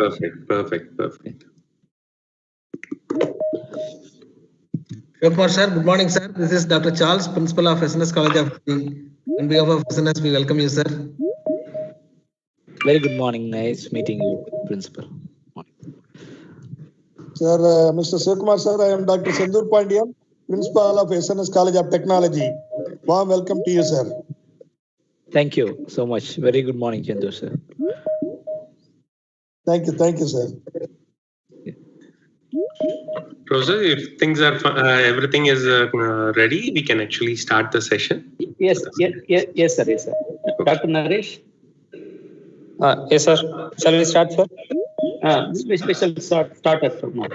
Perfect. Kumar sir, good morning sir. This is Dr. Charles, Principal of SNS College of Teaching. On behalf of SNS, we welcome you sir. Very good morning. Nice meeting you, Principal. Sir, Mr. Sivakumar sir, I am Dr. Sendur Pandian, Principal of SNS College of Technology. Warm welcome to you, sir. Thank you so much. Very good morning, Chandu sir. Thank you, sir. Professor, if things are everything is ready, we can actually start the session. Yes, sir. Dr. Naresh? Yes, sir. Shall we start, sir? Special starter from now.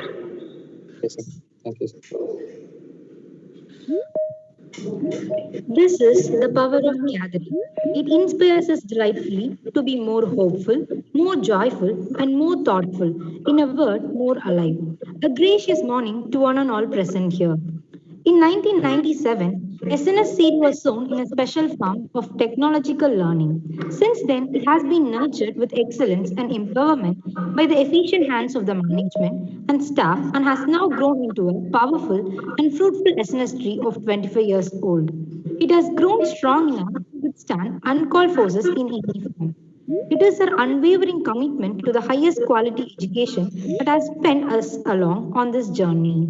Yes, sir. Thank you, sir. This is the power of gathering. It inspires us delightfully to be more hopeful, more joyful, and more thoughtful. In a word, more alive. A gracious morning to one and all present here. In 1997, SNS seed was sown in a special farm of technological learning. Since then, it has been nurtured with excellence and empowerment by the efficient hands of the management and staff and has now grown into a powerful and fruitful SNS tree of 25 years old. It has grown strong enough to withstand uncalled forces in any form. It is our unwavering commitment to the highest quality education that has spent us along on this journey.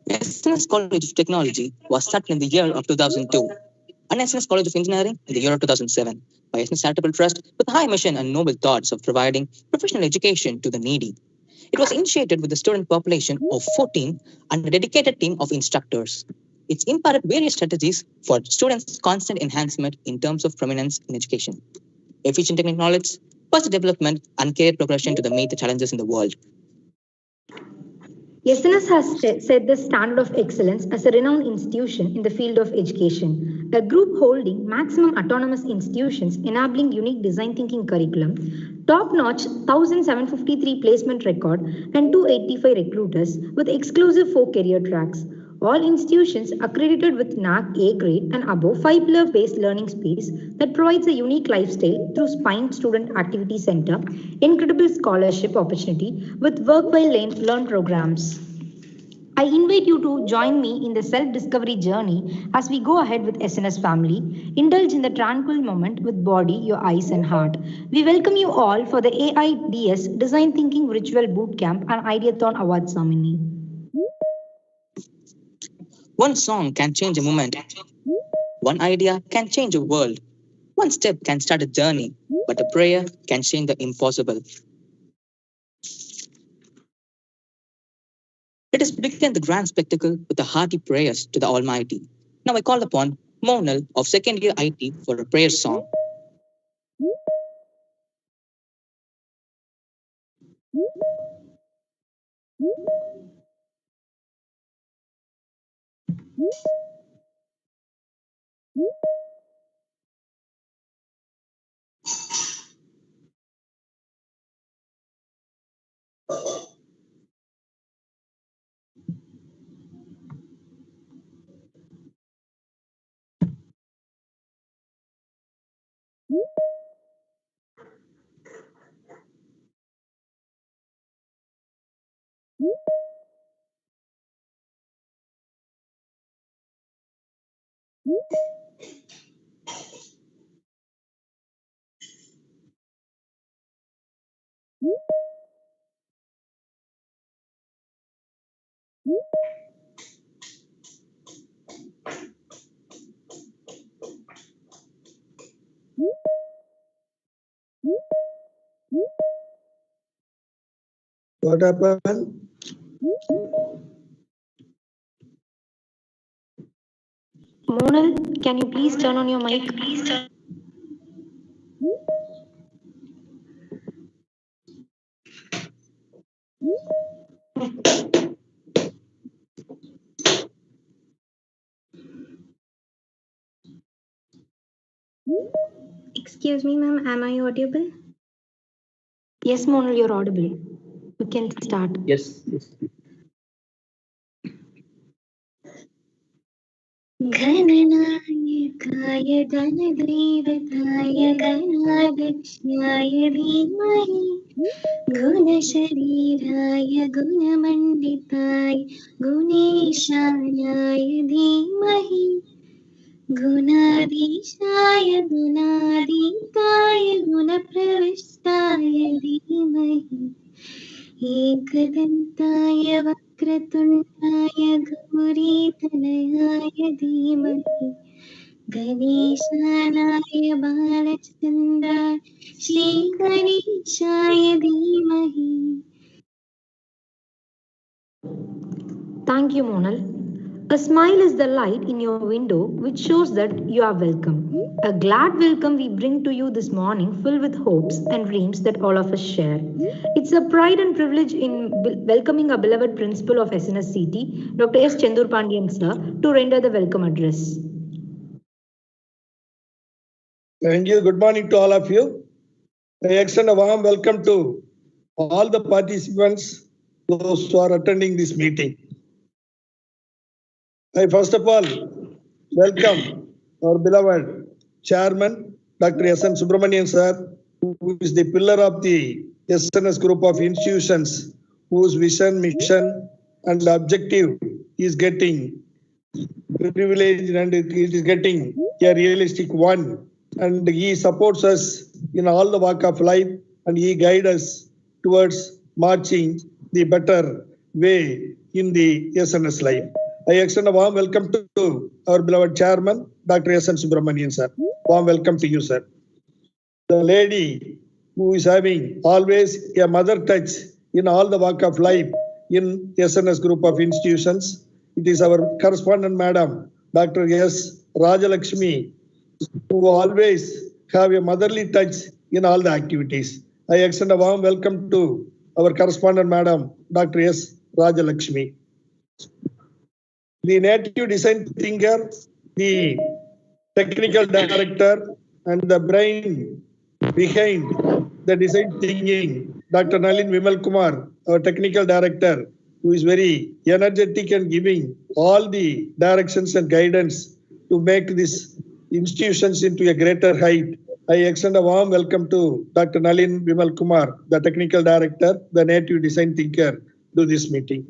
SNS College of Technology was started in the year of 2002, and SNS College of Engineering in the year of 2007 by SNS Charitable Trust with a high mission and noble thoughts of providing professional education to the needy. It was initiated with a student population of 14 and a dedicated team of instructors. It's imparted various strategies for students' constant enhancement in terms of prominence in education, efficient technical knowledge, personal development, and career progression to meet the challenges in the world. SNS has set the standard of excellence as a renowned institution in the field of education, a group holding maximum autonomous institutions enabling unique design thinking curriculum, top-notch 1,753 placement record and 285 recruiters with exclusive 4 career tracks. All institutions accredited with NAAC A grade and above 5-pillar based learning space that provides a unique lifestyle through Spine Student Activity Center, incredible scholarship opportunity with work while learn programs. I invite you to join me in the self-discovery journey as we go ahead with SNS family. Indulge in the tranquil moment with body, your eyes and heart. We welcome you all for the AIDS Design Thinking Virtual Bootcamp and Ideathon Award Ceremony. One song can change a moment. One idea can change a world. One step can start a journey, but a prayer can change the impossible. Let us begin the grand spectacle with a hearty prayers to the Almighty. Now I call upon Monal of second year IT for a prayer song. What happened? Monal, can you please turn on your mic? Excuse me, ma'am, am I audible? Yes, Monal, you're audible. You can start. Yes. गणनायकाय गणदैवताय गणाध्यक्षाय धीमहि गुणशरीराय गुणमण्डिताय गुणेशानाय धीमहि गुणाधीशाय गुणाधीताय गुणप्रविष्टाय धीमहि एकदन्ताय वक्रतुण्डाय गौरीतनयाय धीमहि गणेशानाय बालचन्द्राय श्रीगणेशाय धीमहि. Thank you, Monal. A smile is the light in your window which shows that you are welcome. A glad welcome we bring to you this morning, filled with hopes and dreams that all of us share. It's a pride and privilege in welcoming our beloved principal of SNS CT, Dr. S. Chandurpandian sir, to render the welcome address. Thank you. Good morning to all of you. I extend a warm welcome to all the participants, those who are attending this meeting. I first of all welcome our beloved chairman, Dr. S.N. Subramanian sir, who is the pillar of the SNS group of institutions, whose vision, mission, and objective is getting privileged and it is getting a realistic one. And he supports us in all the walk of life, and he guides us towards marching the better way in the SNS life. I extend a warm welcome to our beloved chairman, Dr. S.N. Subramanian sir. Warm welcome to you, sir. The lady who is having always a mother touch in all the walk of life in SNS group of institutions. It is our correspondent madam, Dr. S. Rajalakshmi, who always have a motherly touch in all the activities. I extend a warm welcome to our correspondent madam, Dr. S. Rajalakshmi. The native design thinker, the technical director, and the brain behind the design thinking, Dr. Nalin Vimal Kumar, our technical director, who is very energetic and giving all the directions and guidance to make these institutions into a greater height. I extend a warm welcome to Dr. Nalin Vimal Kumar, the technical director, the native design thinker, to this meeting.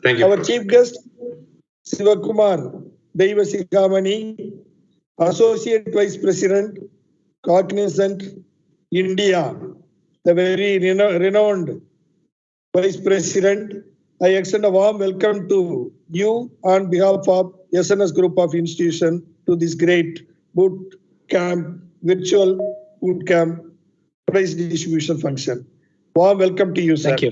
Thank you. Our chief guest, Sivakumar Devasikamani, Associate Vice President, Cognizant India, the very renowned Vice President. I extend a warm welcome to you on behalf of SNS Group of Institution to this great boot camp, virtual boot camp prize distribution function. Warm welcome to you, sir. Thank you.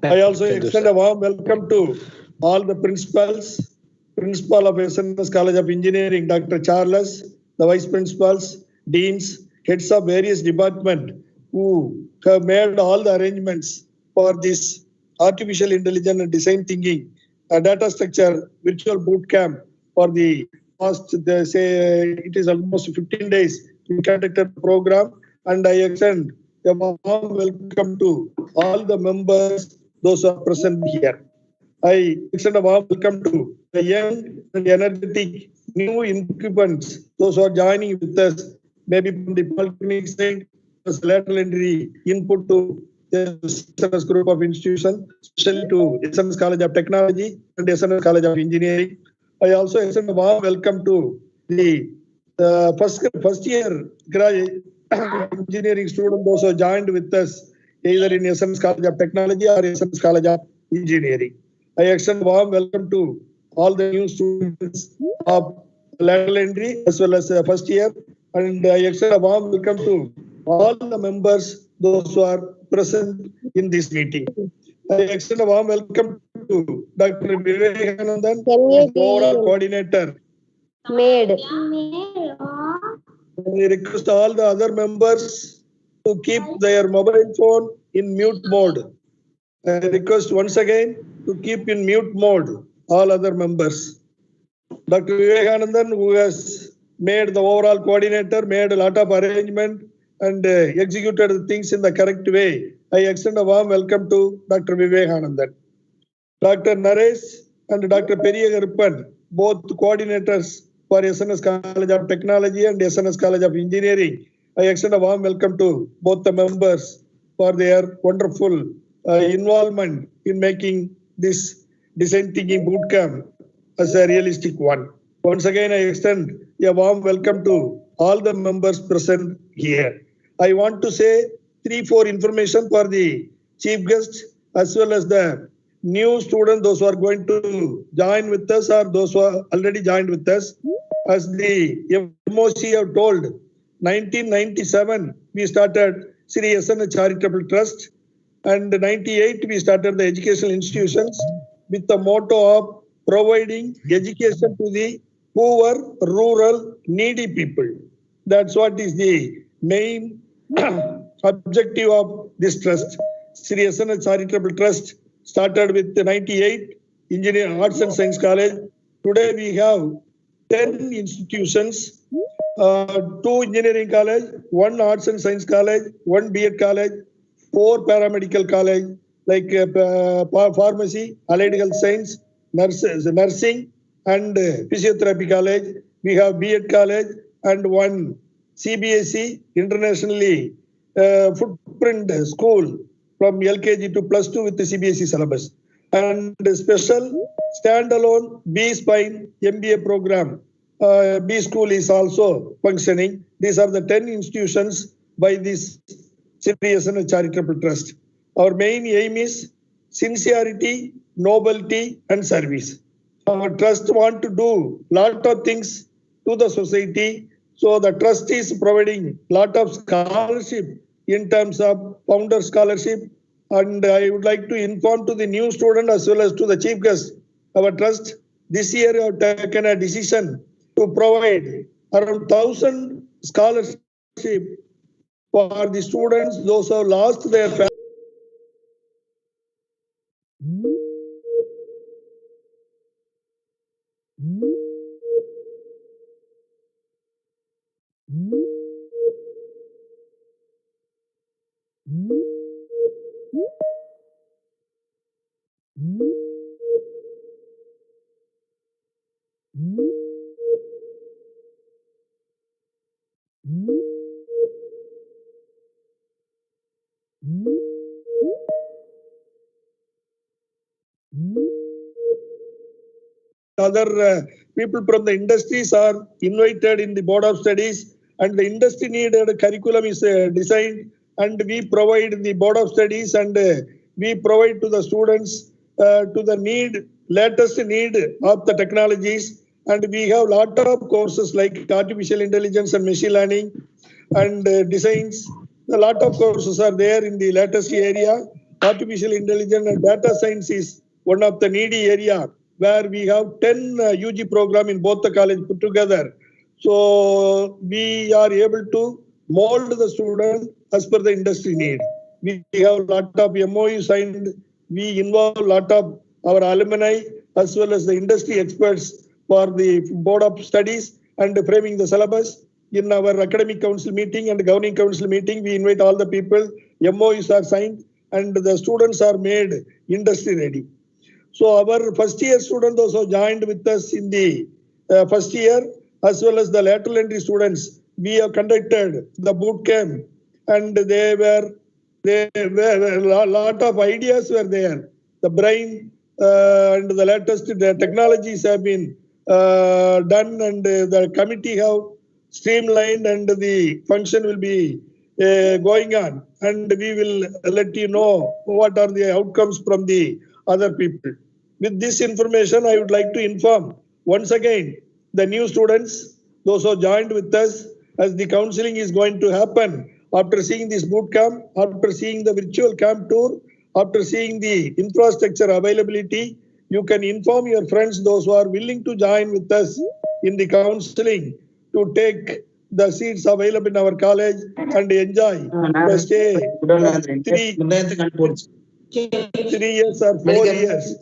I also extend a warm welcome to all the principals, Principal of SNS College of Engineering, Dr. Charles, the Vice Principals, Deans, heads of various departments who have made all the arrangements for this artificial intelligence and design thinking, a data structure virtual boot camp for the past, say, it is almost 15 days we conducted the program, and I extend a warm welcome to all the members, those who are present here. I extend a warm welcome to the young and energetic new incumbents, those who are joining with us, maybe from the Polytechnic side, as lateral entry input to the SNS group of institutions, especially to SNS College of Technology and SNS College of Engineering. I also extend a warm welcome to the first year graduate engineering student, those who joined with us either in SNS College of Technology or SNS College of Engineering. I extend a warm welcome to all the new students of lateral entry as well as first year, and I extend a warm welcome to all the members, those who are present in this meeting. I extend a warm welcome to Dr. Vivekanandan, overall coordinator. I request all the other members to keep their mobile phone in mute mode. I request once again to keep in mute mode all other members. Dr. Vivekanandan, who has made the overall coordinator, made a lot of arrangement and executed the things in the correct way. I extend a warm welcome to Dr. Vivekanandan. Dr. Naresh and Dr. Periyagarpan, both coordinators for SNS College of Technology and SNS College of Engineering. I extend a warm welcome to both the members for their wonderful involvement in making this design thinking bootcamp as a realistic one. Once again, I extend a warm welcome to all the members present here. I want to say 3-4 information for the chief guest as well as the new students, those who are going to join with us or those who are already joined with us. As the MOC have told, 1997 we started Sri SNS Charitable Trust, and 98 we started the educational institutions with the motto of providing education to the poor, rural, needy people. That's what is the main objective of this trust. Sri SNS Charitable Trust started with 98 Engineering Arts and Science College. Today we have 10 institutions, 2 engineering college, 1 arts and science college, 1 B.Ed college, 4 paramedical college like pharmacy, allied health science, nursing and physiotherapy college. We have B.Ed college and 1 CBSE internationally footprint school from LKG to +2 with the CBSE syllabus, and a special standalone B-Spine MBA program. B school is also functioning. These are the 10 institutions by this Sri SNS Charitable Trust. Our main aim is sincerity, nobility, and service. Our trust want to do lot of things to the society. So the trust is providing lot of scholarship in terms of founder scholarship. And I would like to inform to the new student as well as to the chief guest, our trust this year have taken a decision to provide around 1,000 scholarship for the students, those who have lost their family. Other people from the industries are invited in the board of studies, and the industry needed curriculum is designed, and we provide the board of studies, and we provide to the students to the latest need of the technologies. And we have lot of courses like artificial intelligence and machine learning and designs. A lot of courses are there in the latest area. Artificial intelligence and data science is one of the needy area, where we have 10 UG program in both the college put together. So we are able to mold the student as per the industry need. We have a lot of MOU signed. We involve a lot of our alumni as well as the industry experts for the board of studies and framing the syllabus. In our academic council meeting and governing council meeting, we invite all the people. MOUs are signed and the students are made industry ready. So our first year students also joined with us in the first year, as well as the lateral entry students. We have conducted the boot camp, and a lot of ideas were there. The brain and the latest technologies have been done, and the committee have streamlined, and the function will be going on. And we will let you know what are the outcomes from the other people. With this information, I would like to inform once again the new students, those who joined with us, as the counseling is going to happen after seeing this boot camp, after seeing the virtual camp tour, after seeing the infrastructure availability. You can inform your friends, those who are willing to join with us in the counseling, to take the seats available in our college and enjoy the stay 3 years or 4 years.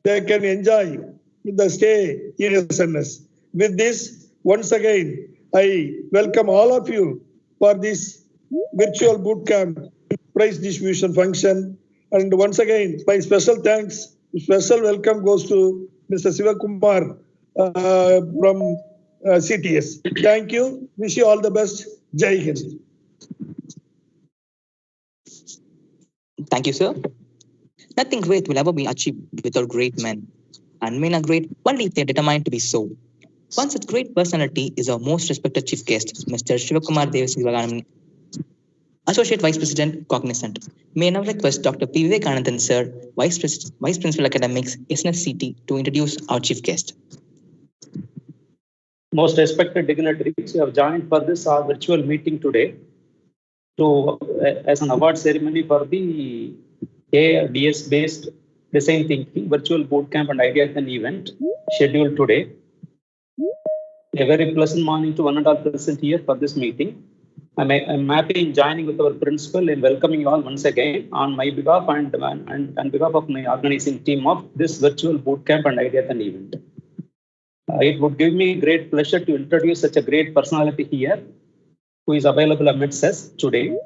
They can enjoy the stay in SNS. With this, once again, I welcome all of you for this virtual bootcamp prize distribution function. And once again, my special thanks, special welcome goes to Mr. Sivakumar from CTS. Thank you. Wish you all the best. Jai Hind. Thank you, sir. Nothing great will ever be achieved without great men, and men are great only if they are determined to be so. One such great personality is our most respected chief guest, Mr. Shivakumar Devasivaganam, Associate Vice President, Cognizant. May I now request Dr. P. Vivekanandan, sir, Vice Principal Academics, SNSCT, to introduce our chief guest. Most respected dignitaries who have joined for this virtual meeting today as an award ceremony for the ADS based design thinking virtual bootcamp and Ideathon event scheduled today. A very pleasant morning to one and all present here for this meeting. I'm happy in joining with our principal and welcoming you all once again on my behalf and on behalf of my organizing team of this virtual bootcamp and Ideathon event. It would give me great pleasure to introduce such a great personality here who is available amidst us today,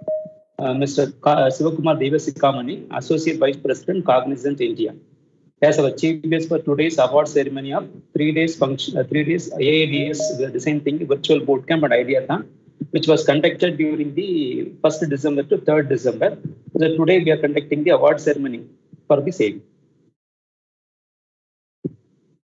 Mr. Sivakumar Devasikamani, Associate Vice President, Cognizant India. As our chief guest for today's award ceremony of 3 days AADS design thinking virtual bootcamp and Ideathon, which was conducted during the 1st December to 3rd December. So today we are conducting the award ceremony for the same.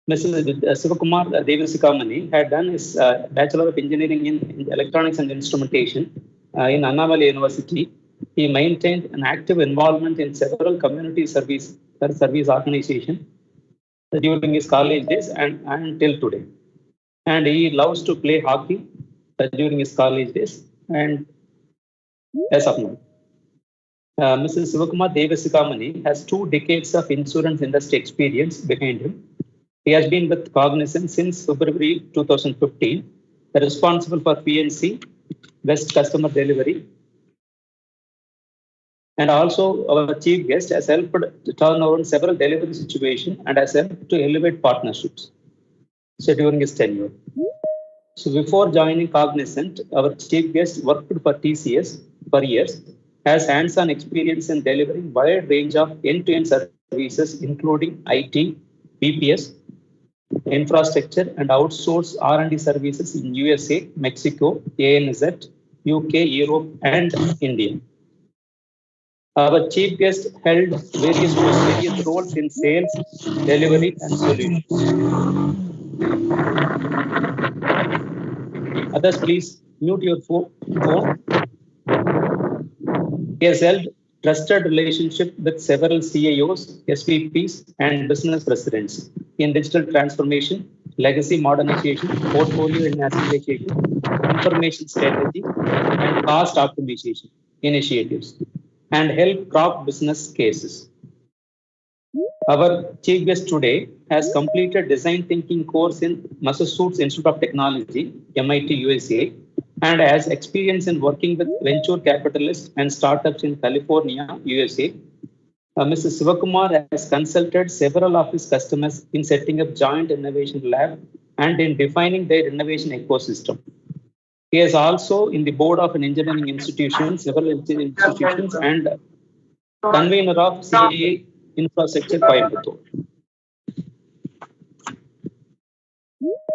Mr. Sivakumar Devasikamani had done his Bachelor of Engineering in Electronics and Instrumentation in Annavali University. He maintained an active involvement in several community service organizations during his college days and until today. And he loves to play hockey during his college days and as of now. Mr. Sivakumar Devasikamani has 2 decades of insurance industry experience behind him. He has been with Cognizant since February 2015, responsible for PNC, Best Customer Delivery. And also our chief guest has helped to turn around several delivery situations and has helped to elevate partnerships during his tenure. So before joining Cognizant, our chief guest worked for TCS for years, has hands-on experience in delivering wide range of end-to-end services, including IT, BPS, infrastructure, and outsource R&D services in USA, Mexico, ANZ, UK, Europe, and India. Our chief guest held various roles in sales, delivery, and solutions. Others, please mute your phone. He has held trusted relationship with several CIOs, SVPs, and business presidents in digital transformation, legacy modernization, portfolio nationalization, information strategy, and cost optimization initiatives, and help craft business cases. Our chief guest today has completed design thinking course in Massachusetts Institute of Technology, MIT, USA, and has experience in working with venture capitalists and startups in California, USA. Mr. Sivakumar has consulted several of his customers in setting up joint innovation lab and in defining their innovation ecosystem. He is also in the board of an engineering institution, several engineering institutions, and convener of CA Infrastructure Coimbatore.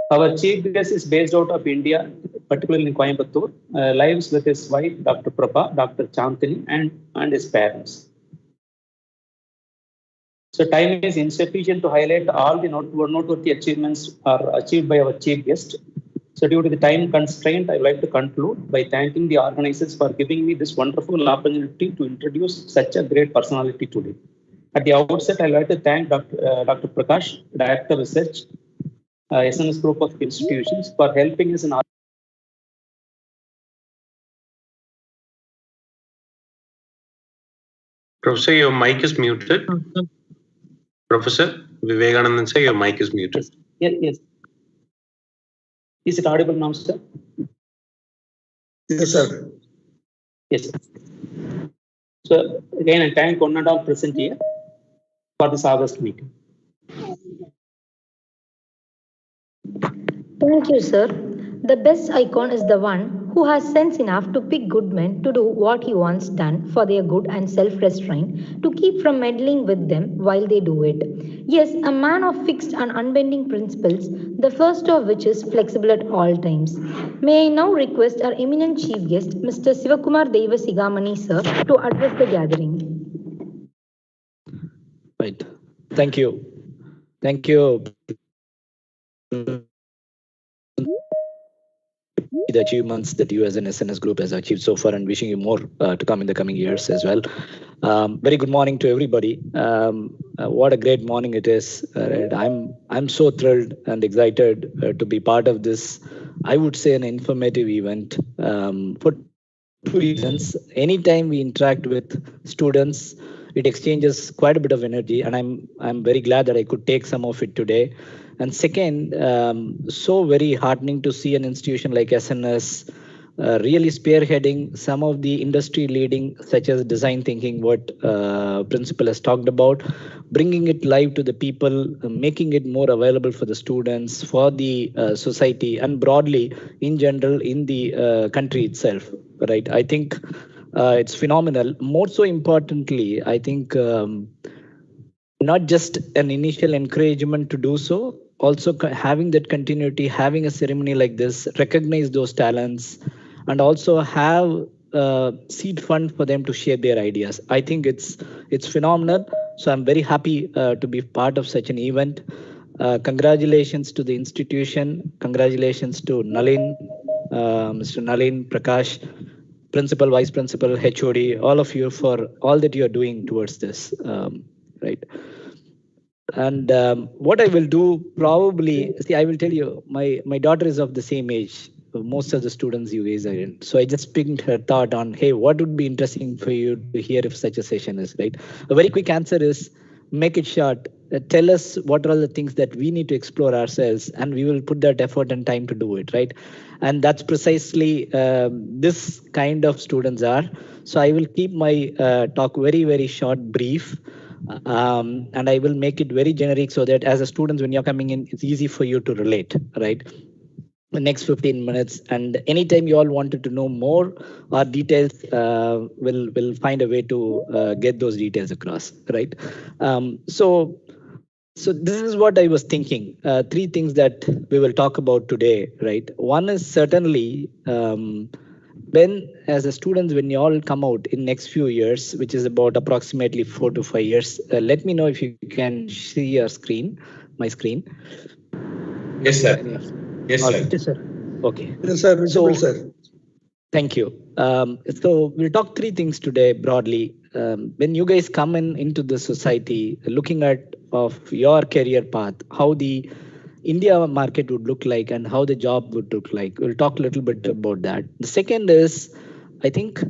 Our chief guest is based out of India, particularly in Coimbatore, lives with his wife, Dr. Prabha, Dr. Chantini, and his parents. So time is insufficient to highlight all the noteworthy achievements are achieved by our chief guest. So due to the time constraint, I would like to conclude by thanking the organizers for giving me this wonderful opportunity to introduce such a great personality today. At the outset, I would like to thank Dr. Prakash, Director of Research, SNS Group of Institutions, for helping us in our Professor, your mic is muted. Professor Vivekanandan, sir, your mic is muted. Yes. Is it audible now, sir? Yes, sir. Yes. So again, I thank one and all present here for this August meeting. Thank you, sir. The best icon is the one who has sense enough to pick good men to do what he wants done for their good and self-restraint, to keep from meddling with them while they do it. Yes, a man of fixed and unbending principles, the first of which is flexible at all times. May I now request our eminent chief guest, Mr. Sivakumar Deva Sigamani, sir, to address the gathering. Right. Thank you. Thank you. The achievements that you as an SNS group has achieved so far, and wishing you more to come in the coming years as well. Very good morning to everybody. What a great morning it is. Right? I'm so thrilled and excited to be part of this. I would say an informative event for two reasons. Anytime we interact with students, it exchanges quite a bit of energy, and I'm very glad that I could take some of it today. And second, so very heartening to see an institution like SNS really spearheading some of the industry leading, such as design thinking, what principal has talked about, bringing it live to the people, making it more available for the students, for the society, and broadly in general in the country itself. Right? I think it's phenomenal. More so importantly, I think. Not just an initial encouragement to do so, also having that continuity, having a ceremony like this, recognize those talents, and also have seed fund for them to share their ideas. I think it's phenomenal. So I'm very happy to be part of such an event. Congratulations to the institution. Congratulations to Nalin, Mr. Nalin, Prakash, principal, vice principal, HOD, all of you for all that you are doing towards this. Right. And what I will do probably, see, I will tell you, my daughter is of the same age. Most of the students you guys are in. So I just picked her thought on, hey, what would be interesting for you to hear if such a session is, right? A very quick answer is make it short. Tell us what are all the things that we need to explore ourselves, and we will put that effort and time to do it, right? And that's precisely this kind of students are. So I will keep my talk very, very short, brief. And I will make it very generic so that as a student, when you're coming in, it's easy for you to relate, right? The next 15 minutes, and anytime you all wanted to know more or details, we'll find a way to get those details across, right? So this is what I was thinking. Three things that we will talk about today, right? One is certainly when, as a students, when you all come out in next few years, which is about approximately 4 to 5 years, let me know if you can see your screen, my screen. Yes, sir. Yes, sir. Yes, sir. Okay. Yes, sir. Visible, sir. Thank you. So we'll talk three things today broadly. When you guys come into the society, looking at of your career path, how the India market would look like and how the job would look like. We'll talk a little bit about that. The second is, I think,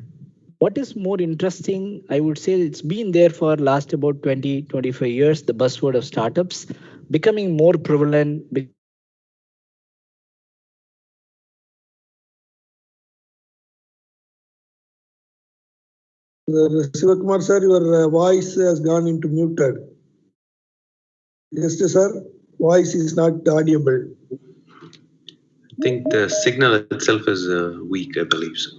what is more interesting, I would say it's been there for last about 20, 25 years, the buzzword of startups becoming more prevalent. Sivakumar sir, your voice has gone into muted. Yes, sir. Voice is not audible. I think the signal itself is weak, I believe so.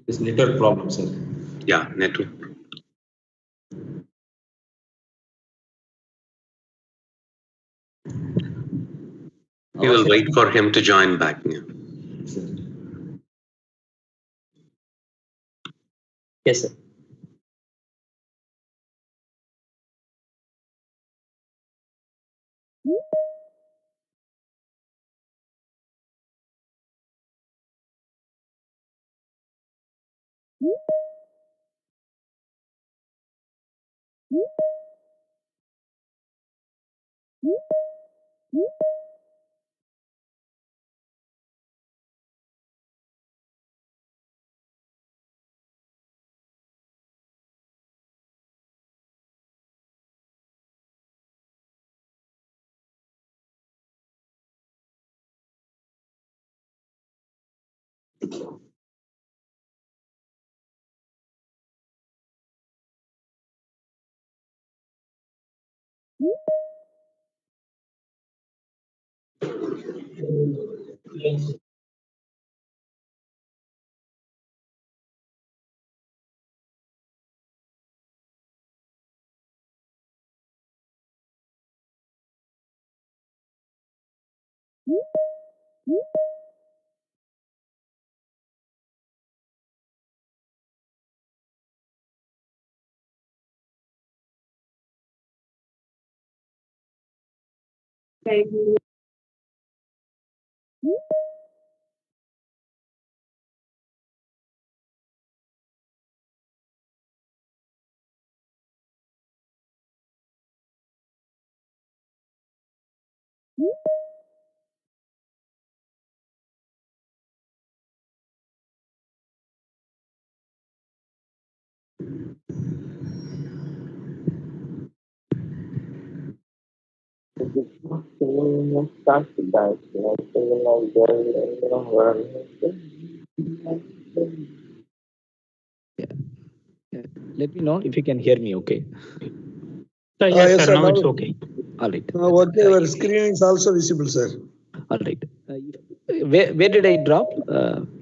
It's network problem, sir. Yeah, network. We will wait for him to join back. Yeah. Yes, sir. Let me know if you can hear me okay. Yes, Yes, sir. sir. Now Now, it's okay. All right. okay, your screen is also visible, sir. All right. Where did I drop?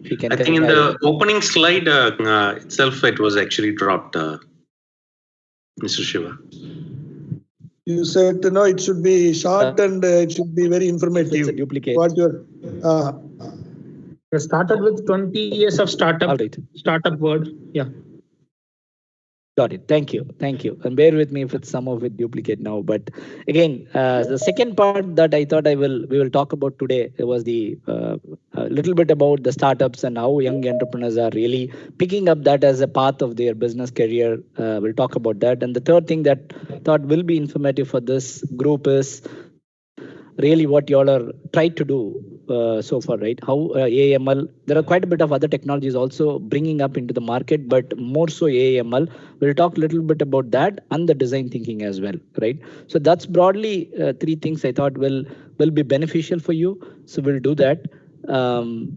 If you can I tell think in me, the opening slide itself, it was actually dropped, Mr. Shiva. You said no, it should be short and it should be very informative. It's a duplicate. What your We started with 20 years of startup. All right. Startup word. Yeah. Got it. Thank you. Thank you. And bear with me if it's some of it duplicate now. But again, the second part that I thought we will talk about today was the a little bit about the startups and how young entrepreneurs are really picking up that as a path of their business career. We'll talk about that. And the third thing that I thought will be informative for this group is really what y'all are tried to do so far, right? How AML, there are quite a bit of other technologies also bringing up into the market, but more so AML. We'll talk a little bit about that and the design thinking as well, right? So that's broadly three things I thought will be beneficial for you. So we'll do that.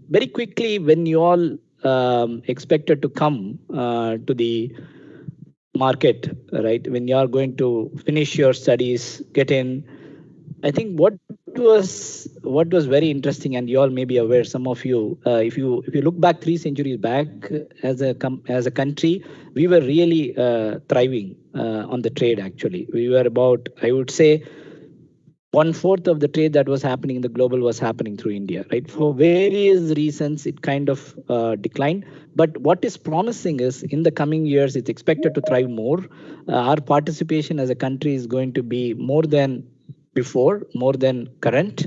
Very quickly, when you all expected to come to the market, right? When you are going to finish your studies, get in, I think what was very interesting, and you all may be aware, some of you, if you look back 3 centuries back, as a country, we were really thriving on the trade. Actually, we were about, I would say, 1/4 of the trade that was happening in the global was happening through India, right? For various reasons, it kind of declined. But what is promising is in the coming years, it's expected to thrive more. Our participation as a country is going to be more than before, more than current.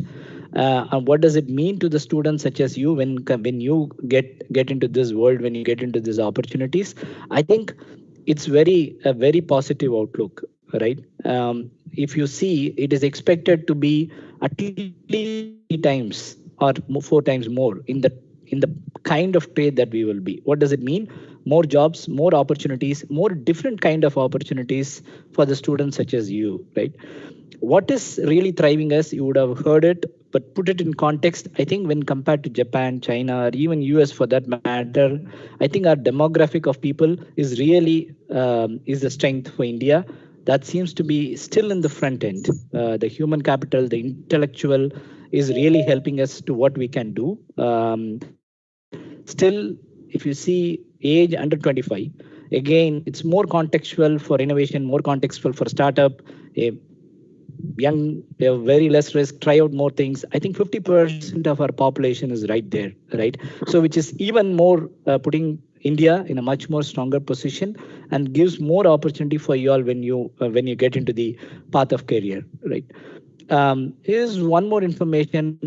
And what does it mean to the students such as you when you get into this world, when you get into these opportunities? I think it's a very positive outlook, right? If you see, it is expected to be at least 3 times or 4 times more in the kind of trade that we will be. What does it mean? More jobs, more opportunities, more different kind of opportunities for the students such as you, right? What is really thriving us, you would have heard it, but put it in context. I think when compared to Japan, China, or even US for that matter, I think our demographic of people is really is a strength for India. That seems to be still in the front end. The human capital, the intellectual is really helping us to what we can do. Still, if you see age under 25, again, it's more contextual for innovation, more contextual for startup. Young, they have very less risk, try out more things. I think 50% of our population is right there, right? So which is even more putting India in a much more stronger position and gives more opportunity for you all when you get into the path of career, right? Here's one more information,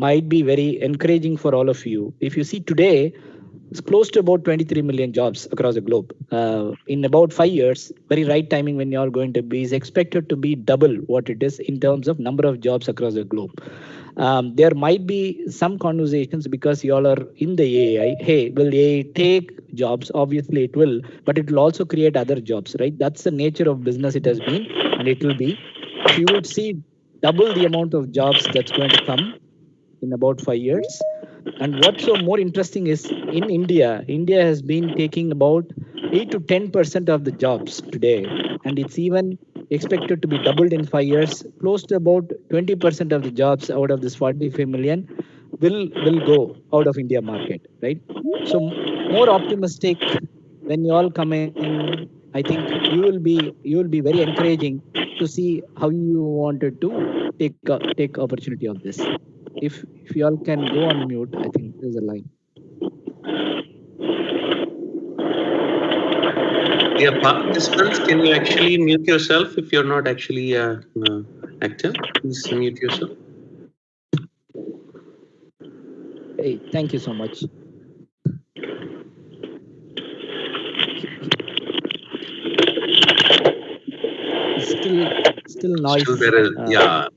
might be very encouraging for all of you. If you see today, it's close to about 23 million jobs across the globe. In about 5 years, very right timing when you're going to be, is expected to be double what it is in terms of number of jobs across the globe. There might be some conversations because you all are in the AI. Hey, will AI take jobs? Obviously it will, but it will also create other jobs, right? That's the nature of business it has been, and it will be. So you would see double the amount of jobs that's going to come in about 5 years. And what's so more interesting is in India has been taking about 8 to 10% of the jobs today. And it's even expected to be doubled in 5 years. Close to about 20% of the jobs out of this 45 million will go out of India market, right? So more optimistic when you all come in. I think you will be very encouraging to see how you wanted to take opportunity of this. If you all can go on mute, I think there's a line. Yeah, participants, can you actually mute yourself if you're not actually active? Please mute yourself. Hey, thank you so much. Still noise. Still there is, yeah.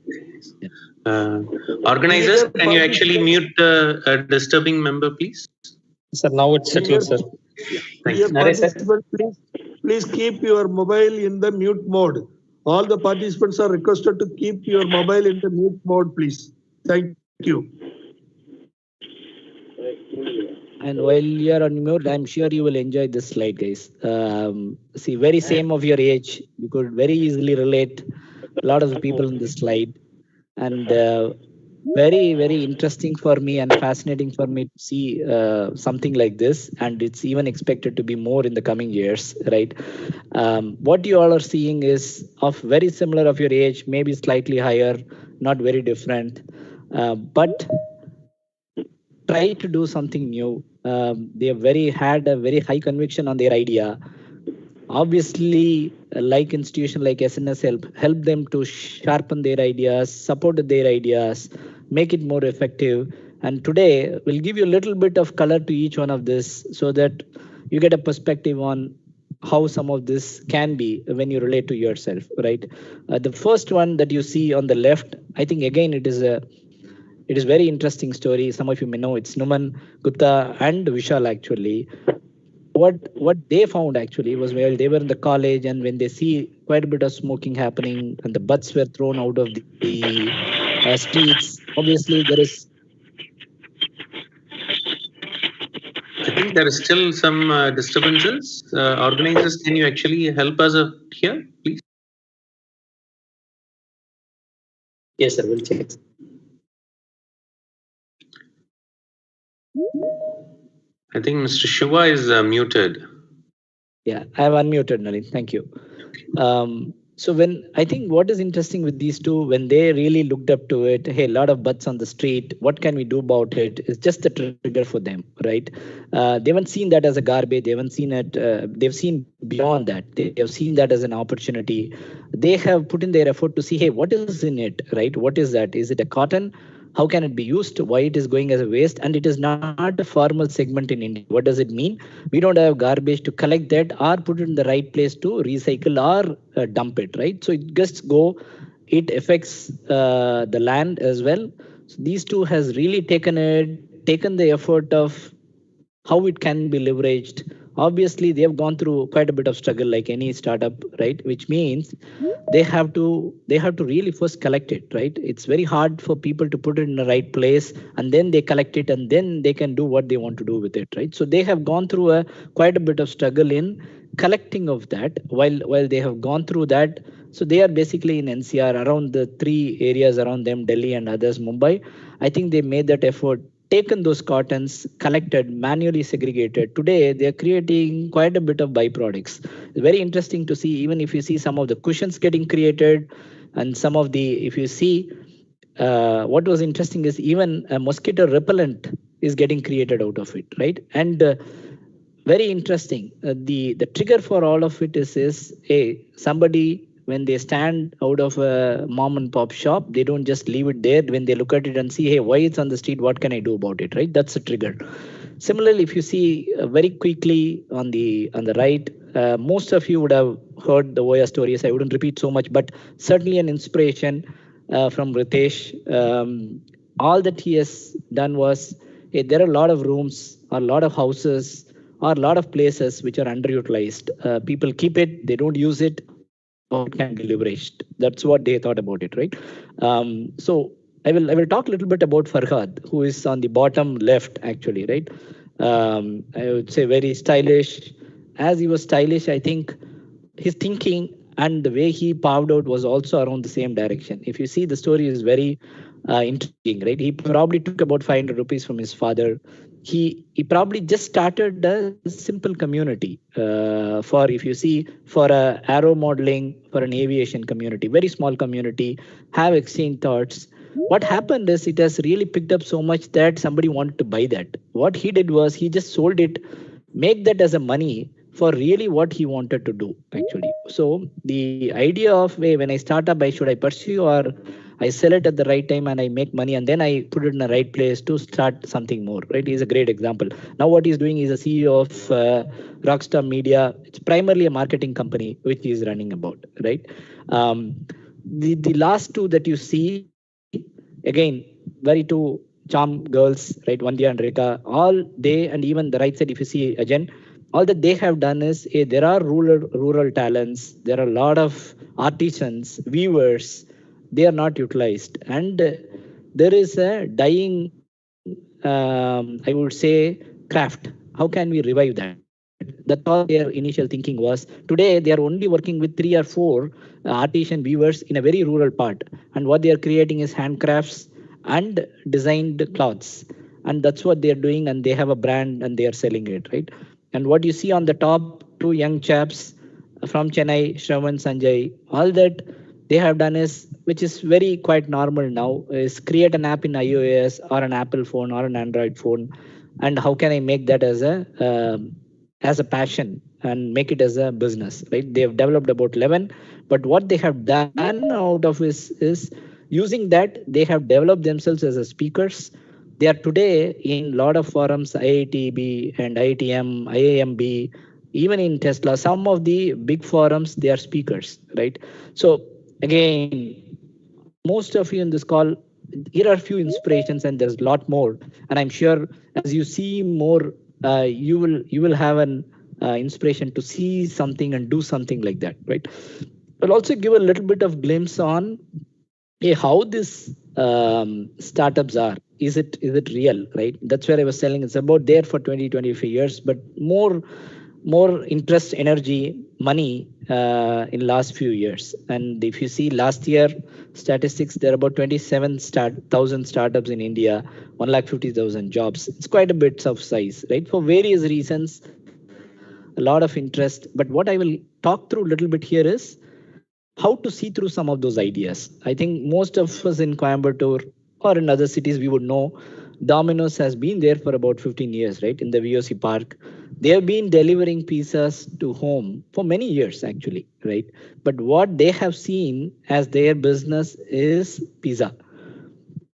Organizers, can you actually mute a disturbing member, please? Sir, now it's settled, sir. Thank you. Participants, please keep your mobile in the mute mode. All the participants are requested to keep your mobile in the mute mode, please. Thank you. And while you are on mute, I'm sure you will enjoy this slide, guys. See, very same of your age, you could very easily relate a lot of the people in this slide. And very, very interesting for me and fascinating for me to see something like this. And it's even expected to be more in the coming years, right? What you all are seeing is of very similar of your age, maybe slightly higher, not very different. But try to do something new. They had a very high conviction on their idea. Obviously, like institution like SNS help them to sharpen their ideas, support their ideas, make it more effective. And today we'll give you a little bit of color to each one of this so that you get a perspective on how some of this can be when you relate to yourself, right? The first one that you see on the left, I think again it is very interesting story. Some of you may know it's Numan, Gupta, and Vishal actually. What they found actually was while they were in the college and when they see quite a bit of smoking happening and the butts were thrown out of the streets, obviously there is. I think there is still some disturbances. Organizers, can you actually help us here, please? Yes, sir, we'll check. I think Mr. Shiva is muted. Yeah, I have unmuted, Nalin. Thank you. So when I think what is interesting with these two, when they really looked up to it, hey, a lot of butts on the street, what can we do about it? It's just a trigger for them, right? They haven't seen that as a garbage. They haven't seen it. They've seen beyond that. They have seen that as an opportunity. They have put in their effort to see, hey, what is in it, right? What is that? Is it a cotton? How can it be used? Why it is going as a waste? And it is not a formal segment in India. What does it mean? We don't have garbage to collect that or put it in the right place to recycle or dump it, right? So it just go, it affects the land as well. So these two has really taken the effort of how it can be leveraged. Obviously, they have gone through quite a bit of struggle like any startup, right? Which means they have to really first collect it, right? It's very hard for people to put it in the right place and then they collect it and then they can do what they want to do with it, right? So they have gone through quite a bit of struggle in collecting of that. While they have gone through that, so they are basically in NCR around the 3 areas around them, Delhi and others, Mumbai. I think they made that effort, taken those cottons, collected, manually segregated. Today, they're creating quite a bit of byproducts. It's very interesting to see, even if you see some of the cushions getting created and some of the, if you see, what was interesting is even a mosquito repellent is getting created out of it, right? And very interesting. The trigger for all of it is hey, somebody, when they stand out of a mom and pop shop, they don't just leave it there. When they look at it and see, hey, why it's on the street, what can I do about it, right? That's a trigger. Similarly, if you see very quickly on the right, most of you would have heard the Voya stories. I wouldn't repeat so much, but certainly an inspiration from Ritesh. All that he has done was, hey, there are a lot of rooms or a lot of houses or a lot of places which are underutilized. People keep it, they don't use it, or it can be leveraged. That's what they thought about it, right? So I will talk a little bit about Farhad, who is on the bottom left, actually, right? I would say very stylish. As he was stylish, I think his thinking and the way he paved out was also around the same direction. If you see, the story is very intriguing, right? He probably took about 500 rupees from his father. He probably just started a simple community for, if you see, for a aero modeling, for an aviation community, very small community, have exchanged thoughts. What happened is it has really picked up so much that somebody wanted to buy that. What he did was he just sold it, make that as a money for really what he wanted to do actually. So the idea of, hey, when I start up, should I pursue, or I sell it at the right time and I make money and then I put it in the right place to start something more, right? He's a great example. Now what he's doing is a CEO of Rockstar Media. It's primarily a marketing company which he's running about, right? The last two that you see, again, very two charm girls, right? Vandya and Rika, all they, and even the right side, if you see Ajan, all that they have done is, there are rural talents, there are a lot of artisans, weavers, they are not utilized, and there is a dying, I would say, craft. How can we revive that? That's all their initial thinking was. Today they are only working with 3 or 4 artisan weavers in a very rural part, and what they are creating is handcrafts and designed cloths, and that's what they are doing, and they have a brand and they are selling it, right? And what you see on the top, two young chaps from Chennai, Shravan, Sanjay, all that they have done is, which is very quite normal now, is create an app in iOS or an Apple phone or an Android phone, and how can I make that as a passion and make it as a business, right? They have developed about 11, but what they have done out of is using that they have developed themselves as a speakers. They are today in a lot of forums, IITB and IITM, IIMB, even in Tesla, some of the big forums, they are speakers, right? So again, most of you in this call, here are a few inspirations, and there's a lot more. And I'm sure as you see more, you will have an inspiration to see something and do something like that, right? I'll also give a little bit of glimpse on how this startups are. Is it real, right? That's where I was telling. It's about there for 20-25 years, but more interest, energy, money in last few years. And if you see last year statistics, there are about 27,000 startups in India, 150,000 jobs. It's quite a bit of size, right? For various reasons, a lot of interest. But what I will talk through a little bit here is how to see through some of those ideas. I think most of us in Coimbatore or in other cities, we would know Domino's has been there for about 15 years, right? In the VOC park. They have been delivering pizzas to home for many years, actually, right? But what they have seen as their business is pizza.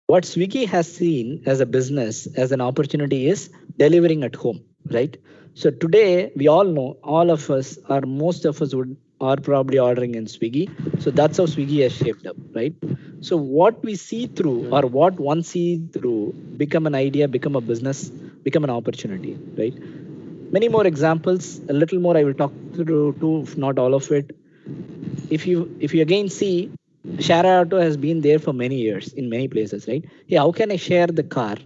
What Swiggy has seen as a business, as an opportunity, is delivering at home, right? So today we all know, all of us, or most of us are probably ordering in Swiggy. So that's how Swiggy has shaped up, right? So what we see through, or what one sees through, become an idea, become a business, become an opportunity, right? Many more examples, a little more I will talk through too, if not all of it. If you again see, share auto has been there for many years in many places, right? Yeah, how can I share the car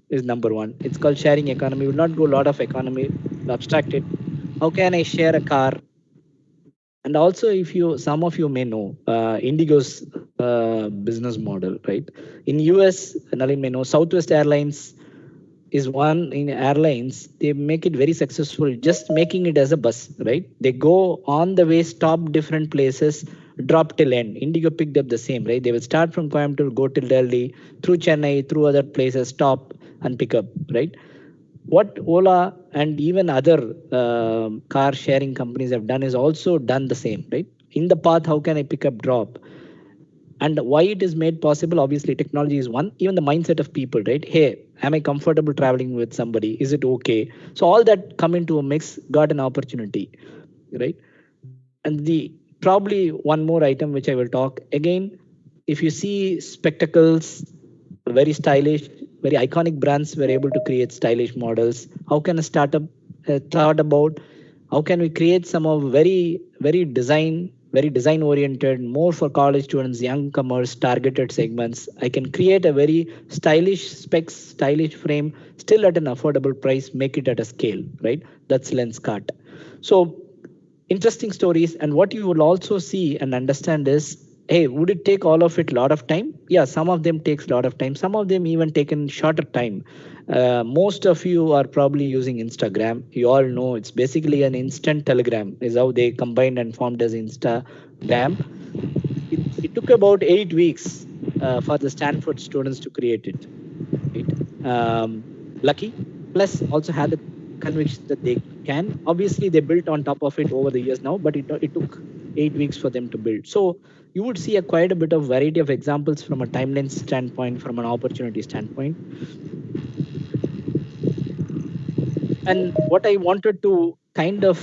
is number one. It's called sharing economy. We'll not go a lot of economy, abstract it. How can I share a car? And also, if some of you may know, Indigo's business model, right? In US, Nalin may know, Southwest Airlines is one in airlines. They make it very successful, just making it as a bus, right? They go on the way, stop different places, drop till end. Indigo picked up the same, right? They will start from Coimbatore, go till Delhi, through Chennai, through other places, stop and pick up, right? What Ola and even other car sharing companies have done is also done the same, right? In the path, how can I pick up, drop? And why it is made possible, obviously technology is one, even the mindset of people, right? Hey, am I comfortable traveling with somebody? Is it okay? So all that come into a mix, got an opportunity, right? And the probably one more item which I will talk again, if you see spectacles, very stylish, very iconic brands were able to create stylish models. How can a startup thought about how can we create some of very design oriented, more for college students, young comers, targeted segments. I can create a very stylish specs, stylish frame, still at an affordable price, make it at a scale, right? That's Lenscart. So interesting stories. And what you will also see and understand is, hey, would it take all of it a lot of time? Yeah, some of them takes a lot of time. Some of them even taken shorter time. Most of you are probably using Instagram. You all know it's basically an instant telegram is how they combined and formed as Instagram. It took about 8 weeks for the Stanford students to create it. Right? Lucky, plus also had the conviction that they can. Obviously, they built on top of it over the years now, but it took 8 weeks for them to build. So you would see quite a bit of variety of examples from a timeline standpoint, from an opportunity standpoint. And what I wanted to kind of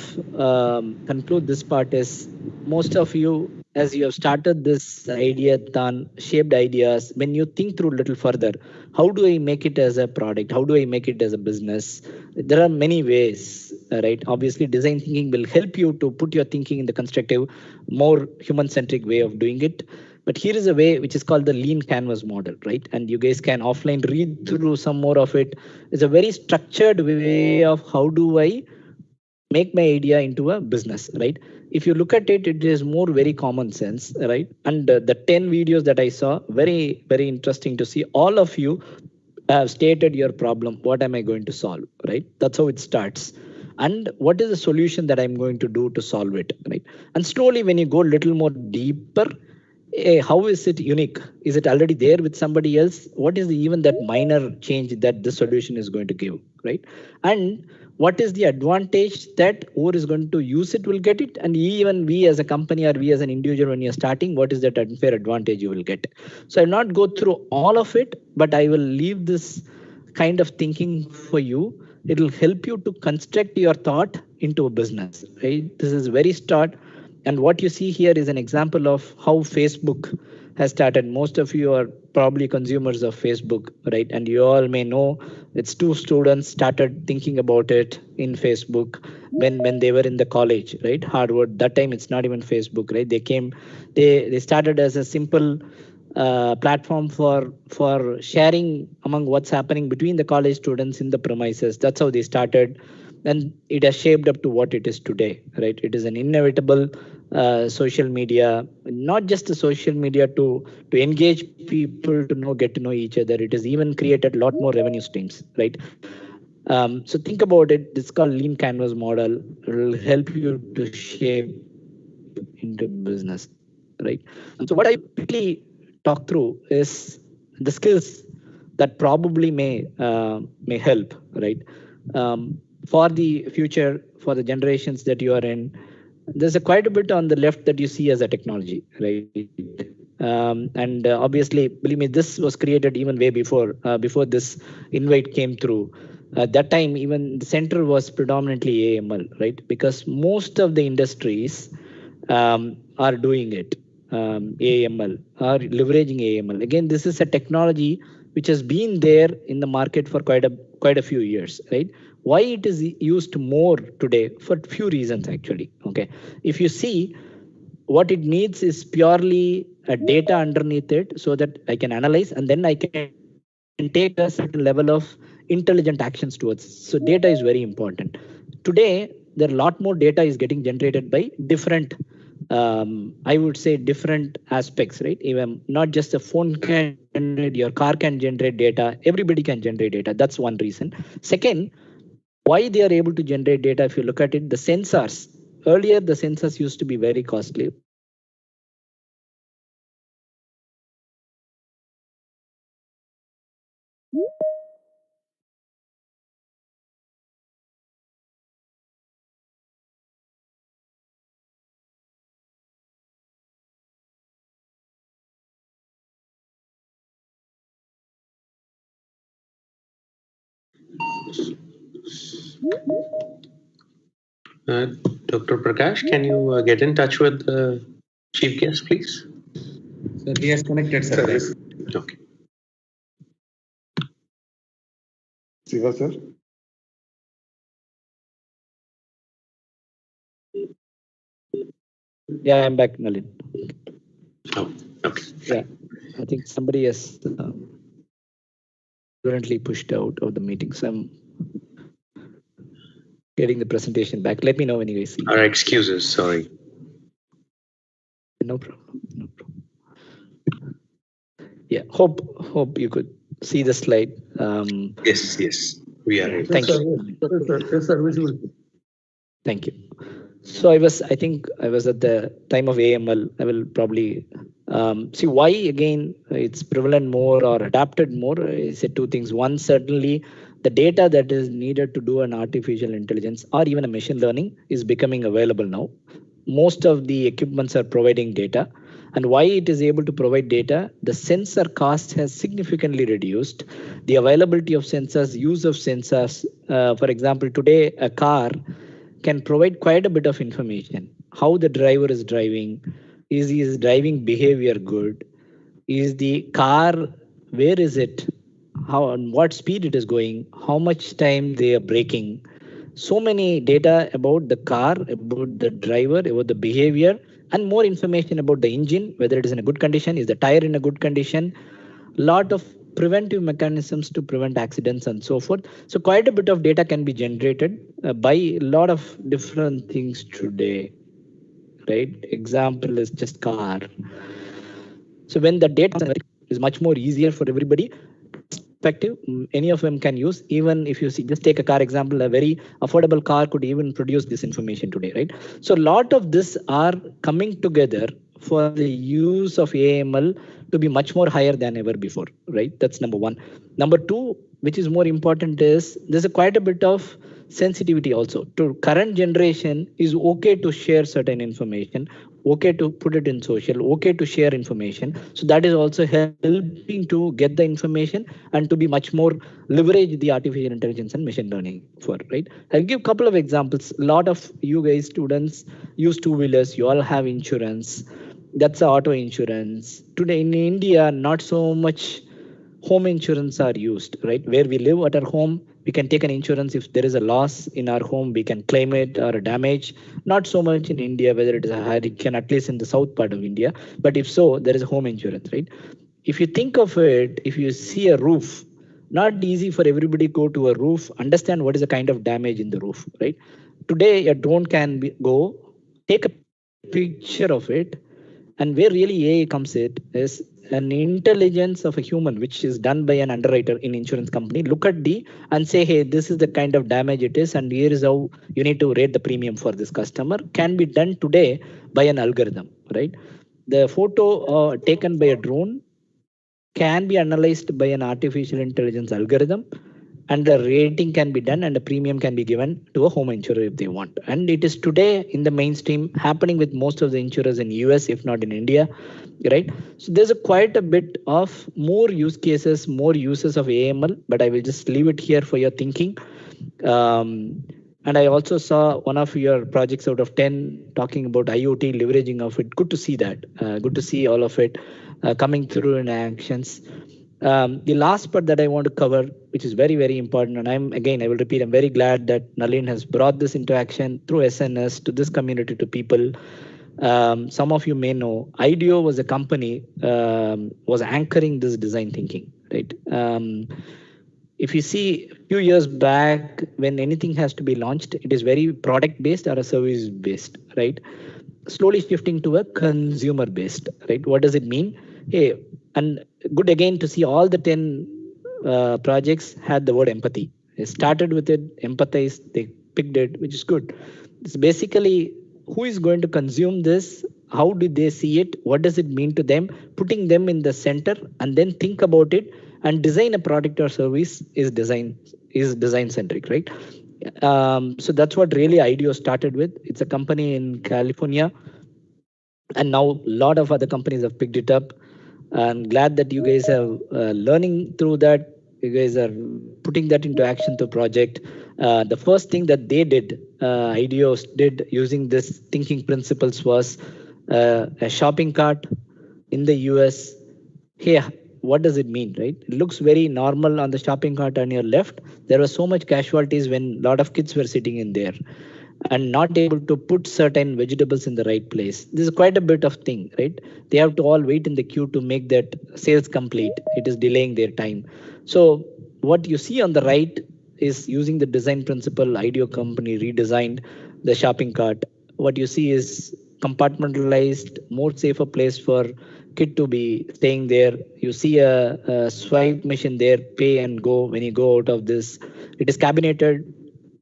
conclude this part is, most of you, as you have started this ideathon, shaped ideas, when you think through a little further, how do I make it as a product? How do I make it as a business? There are many ways, right? Obviously, design thinking will help you to put your thinking in the constructive, more human-centric way of doing it. But here is a way which is called the lean canvas model, right? And you guys can offline read through some more of it. It's a very structured way of how do I make my idea into a business, right? If you look at it, it is more very common sense, right? And the 10 videos that I saw, very, very interesting to see. All of you have stated your problem. What am I going to solve, right? That's how it starts. And what is the solution that I'm going to do to solve it, right? And slowly, when you go a little more deeper, how is it unique? Is it already there with somebody else? What is even that minor change that the solution is going to give, right? And what is the advantage that whoever is going to use it will get it? And even we as a company or we as an individual, when you're starting, what is that unfair advantage you will get? So I'll not go through all of it, but I will leave this kind of thinking for you. It will help you to construct your thought into a business, right? This is very start. And what you see here is an example of how Facebook has started. Most of you are probably consumers of Facebook, right? And you all may know it's two students started thinking about it in Facebook when they were in the college, right? Harvard. That time it's not even Facebook, right? They started as a simple platform for sharing among what's happening between the college students in the premises. That's how they started, and it has shaped up to what it is today, right? It is an inevitable social media, not just the social media to engage people, to get to know each other. It has even created a lot more revenue streams, right? So think about it. It's called lean canvas model. It will help you to shape into business, right? And so what I quickly talk through is the skills that probably may help, right? For the future, for the generations that you are in. There's quite a bit on the left that you see as a technology, right? And obviously, believe me, this was created even way before this invite came through. At that time, even the center was predominantly AML, right? Because most of the industries are doing it. AML, are leveraging AML. Again, this is a technology which has been there in the market for quite a few years, right? Why it is used more today? For few reasons, actually. Okay, if you see, what it needs is purely a data underneath it, so that I can analyze and then I can take a certain level of intelligent actions towards. So data is very important. Today, there are a lot more data is getting generated by different, I would say, different aspects, right? Even not just a phone can generate, your car can generate data, everybody can generate data. That's one reason. Second, why they are able to generate data, if you look at it, the sensors. Earlier, the sensors used to be very costly. Dr. Prakash, can you get in touch with the chief guest, please? Sir, he has connected, sir. Okay. Siva, sir. Yeah, I'm back, Nalin. Oh, okay. Yeah, I think somebody has currently pushed out of the meeting. getting the presentation back. Let me know when you guys see. Our excuses, sorry. No problem. No problem. Yeah, hope you could see the slide. Yes, we are able. Thank you. Yes, sir, visible. Thank you. So I think I was at the time of AML. I will probably see why again it's prevalent more or adapted more. I said two things. One, certainly the data that is needed to do an artificial intelligence or even a machine learning is becoming available now. Most of the equipments are providing data. And why it is able to provide data, the sensor cost has significantly reduced. The availability of sensors, use of sensors. For example, today a car can provide quite a bit of information. How the driver is driving, is his driving behavior good? Is the car, where is it? How on what speed it is going? How much time they are braking? So many data about the car, about the driver, about the behavior, and more information about the engine, whether it is in a good condition, is the tire in a good condition, lot of preventive mechanisms to prevent accidents and so forth. So quite a bit of data can be generated by a lot of different things today, right? Example is just car. So when the data is much more easier for everybody, perspective, any of them can use. Even if you see, just take a car example, a very affordable car could even produce this information today, right? So a lot of this are coming together for the use of AML to be much more higher than ever before, right? That's number one. Number two, which is more important, is there's quite a bit of sensitivity also. To current generation is okay to share certain information, okay to put it in social, okay to share information. So that is also helping to get the information and to be much more leverage the artificial intelligence and machine learning for, right? I'll give a couple of examples. A lot of you guys students use two-wheelers, you all have insurance. That's auto insurance. Today in India, not so much home insurance are used, right? Where we live at our home, we can take an insurance. If there is a loss in our home, we can claim it, or a damage. Not so much in India, whether it is a hurricane, at least in the south part of India. But if so, there is a home insurance, right? If you think of it, if you see a roof, not easy for everybody to go to a roof, understand what is the kind of damage in the roof, right? Today, a drone can go, take a picture of it, and where really AI comes in is an intelligence of a human, which is done by an underwriter in insurance company. Look at and say, hey, this is the kind of damage it is, and here is how you need to rate the premium for this customer. Can be done today by an algorithm, right? The photo taken by a drone can be analyzed by an artificial intelligence algorithm, and the rating can be done and the premium can be given to a home insurer if they want. And it is today in the mainstream happening with most of the insurers in US, if not in India, right? So there's quite a bit of more use cases, more uses of AML, but I will just leave it here for your thinking. And I also saw one of your projects out of 10 talking about IoT leveraging of it. Good to see that. Good to see all of it coming through in actions. The last part that I want to cover, which is very, very important, and I will repeat, I'm very glad that Nalin has brought this into action through SNS to this community, to people. Some of you may know, IDEO was a company, was anchoring this design thinking, right? If you see a few years back, when anything has to be launched, it is very product based or a service based, right? Slowly shifting to a consumer based, right? What does it mean? Hey, and good again to see all the 10 projects had the word empathy. They started with it, empathize, they picked it, which is good. It's basically who is going to consume this, how do they see it, what does it mean to them, putting them in the center, and then think about it and design a product or service is design centric, right? So that's what really IDEO started with. It's a company in California, and now a lot of other companies have picked it up. I'm glad that you guys are learning through that. You guys are putting that into action to project. The first thing that they did, IDEO did using this thinking principles, was a shopping cart in the US. Hey, what does it mean, right? It looks very normal on the shopping cart on your left. There was so much casualties when a lot of kids were sitting in there and not able to put certain vegetables in the right place. This is quite a bit of thing, right? They have to all wait in the queue to make that sales complete. It is delaying their time. So what you see on the right is using the design principle. IDEO company redesigned the shopping cart. What you see is compartmentalized, more safer place for kid to be staying there. You see a swipe machine there, pay and go when you go out of this. It is cabineted,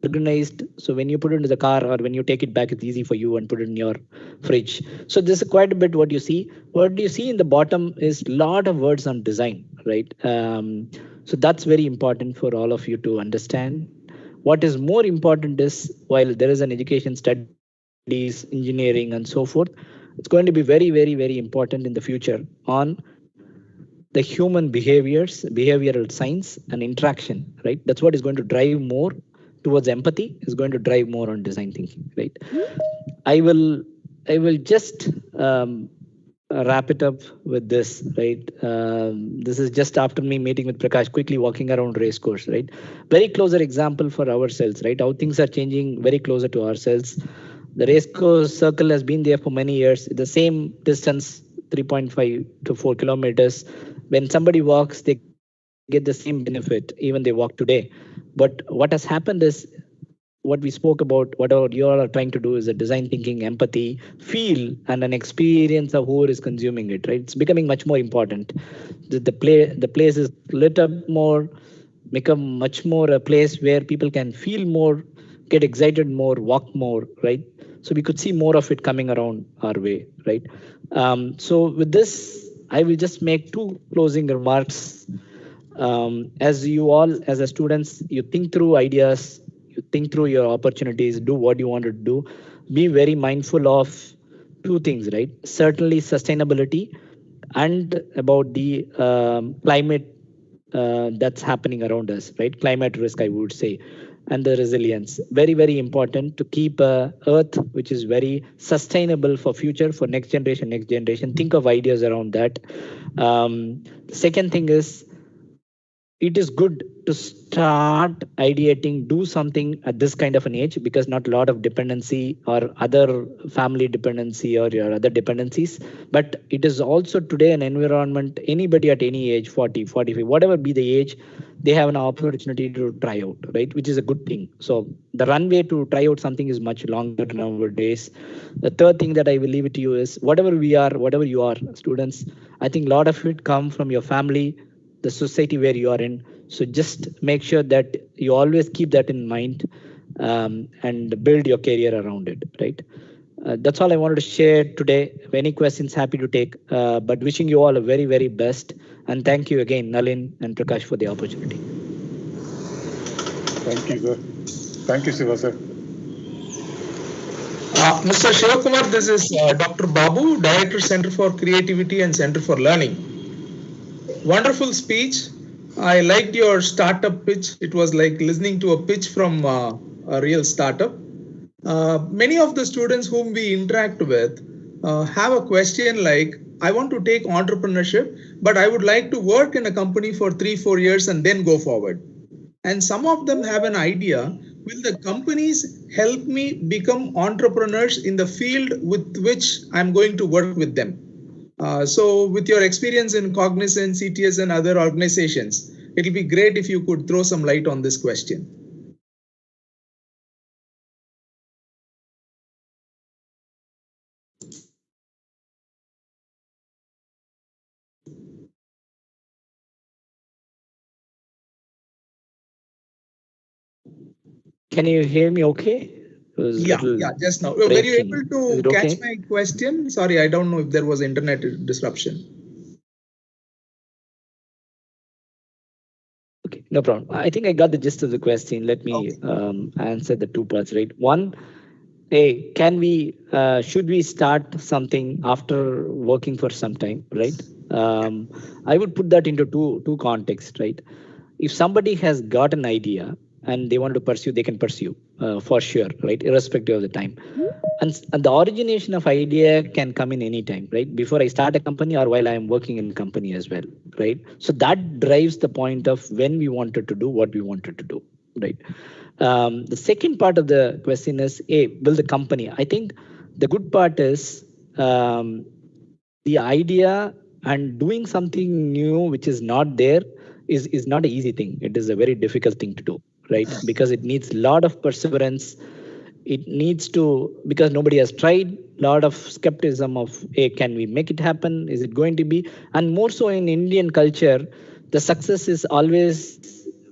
organized. So when you put it into the car or when you take it back, it's easy for you and put it in your fridge. So this is quite a bit what you see. What you see in the bottom is a lot of words on design, right? So that's very important for all of you to understand. What is more important is while there is an education studies, engineering and so forth, it's going to be very, very, very important in the future on the human behaviors, behavioral science and interaction, right? That's what is going to drive more towards empathy, is going to drive more on design thinking, right? I will just wrap it up with this, right? This is just after me meeting with Prakash, quickly walking around race course, right? Very closer example for ourselves, right? How things are changing very closer to ourselves. The race course circle has been there for many years, the same distance, 3.5 to 4 kilometers. When somebody walks, they get the same benefit, even they walk today. But what has happened is what we spoke about, whatever you all are trying to do is a design thinking, empathy, feel, and an experience of who is consuming it, right? It's becoming much more important. The place is lit up more, become much more a place where people can feel more, get excited more, walk more, right? So we could see more of it coming around our way, right? So with this, I will just make two closing remarks. As you all, as a students, you think through ideas, you think through your opportunities, do what you want to do. Be very mindful of two things, right? Certainly sustainability and about the climate that's happening around us, right? Climate risk, I would say, and the resilience. Very, very important to keep Earth, which is very sustainable for future, for next generation, next generation. Think of ideas around that. The second thing is, it is good to start ideating, do something at this kind of an age, because not a lot of dependency or other family dependency or your other dependencies. But it is also today an environment, anybody at any age, 40, 45, whatever be the age, they have an opportunity to try out, right? Which is a good thing. So the runway to try out something is much longer nowadays. The third thing that I will leave it to you is whatever we are, whatever you are, students, I think a lot of it come from your family, the society where you are in. So just make sure that you always keep that in mind and build your career around it, right? That's all I wanted to share today. If any questions, happy to take, but wishing you all a very, very best. And thank you again, Nalin and Prakash, for the opportunity. Thank you, sir. Thank you, Siva, sir. Mr. Shivakumar, this is Dr. Babu, Director, Center for Creativity and Center for Learning. Wonderful speech. I liked your startup pitch. It was like listening to a pitch from a real startup. Many of the students whom we interact with have a question like, I want to take entrepreneurship, but I would like to work in a company for 3-4 years and then go forward. And some of them have an idea, will the companies help me become entrepreneurs in the field with which I'm going to work with them? So with your experience in Cognizant, CTS and other organizations, it'll be great if you could throw some light on this question. Can you hear me okay? Yeah, just now. Were you able to catch my question? Sorry, I don't know if there was internet disruption. Okay, no problem. I think I got the gist of the question. Let me answer the two parts, right? One, hey, should we start something after working for some time, right? I would put that into two contexts, right? If somebody has got an idea and they want to pursue, they can pursue for sure, right? Irrespective of the time. And the origination of idea can come in any time, right? Before I start a company or while I am working in a company as well, right? So that drives the point of when we wanted to do what we wanted to do, right? The second part of the question is, build a company. I think the good part is the idea and doing something new which is not there is not an easy thing. It is a very difficult thing to do, right? Because it needs a lot of perseverance. It needs to, because nobody has tried, lot of skepticism of, hey, can we make it happen? Is it going to be? And more so in Indian culture, the success is always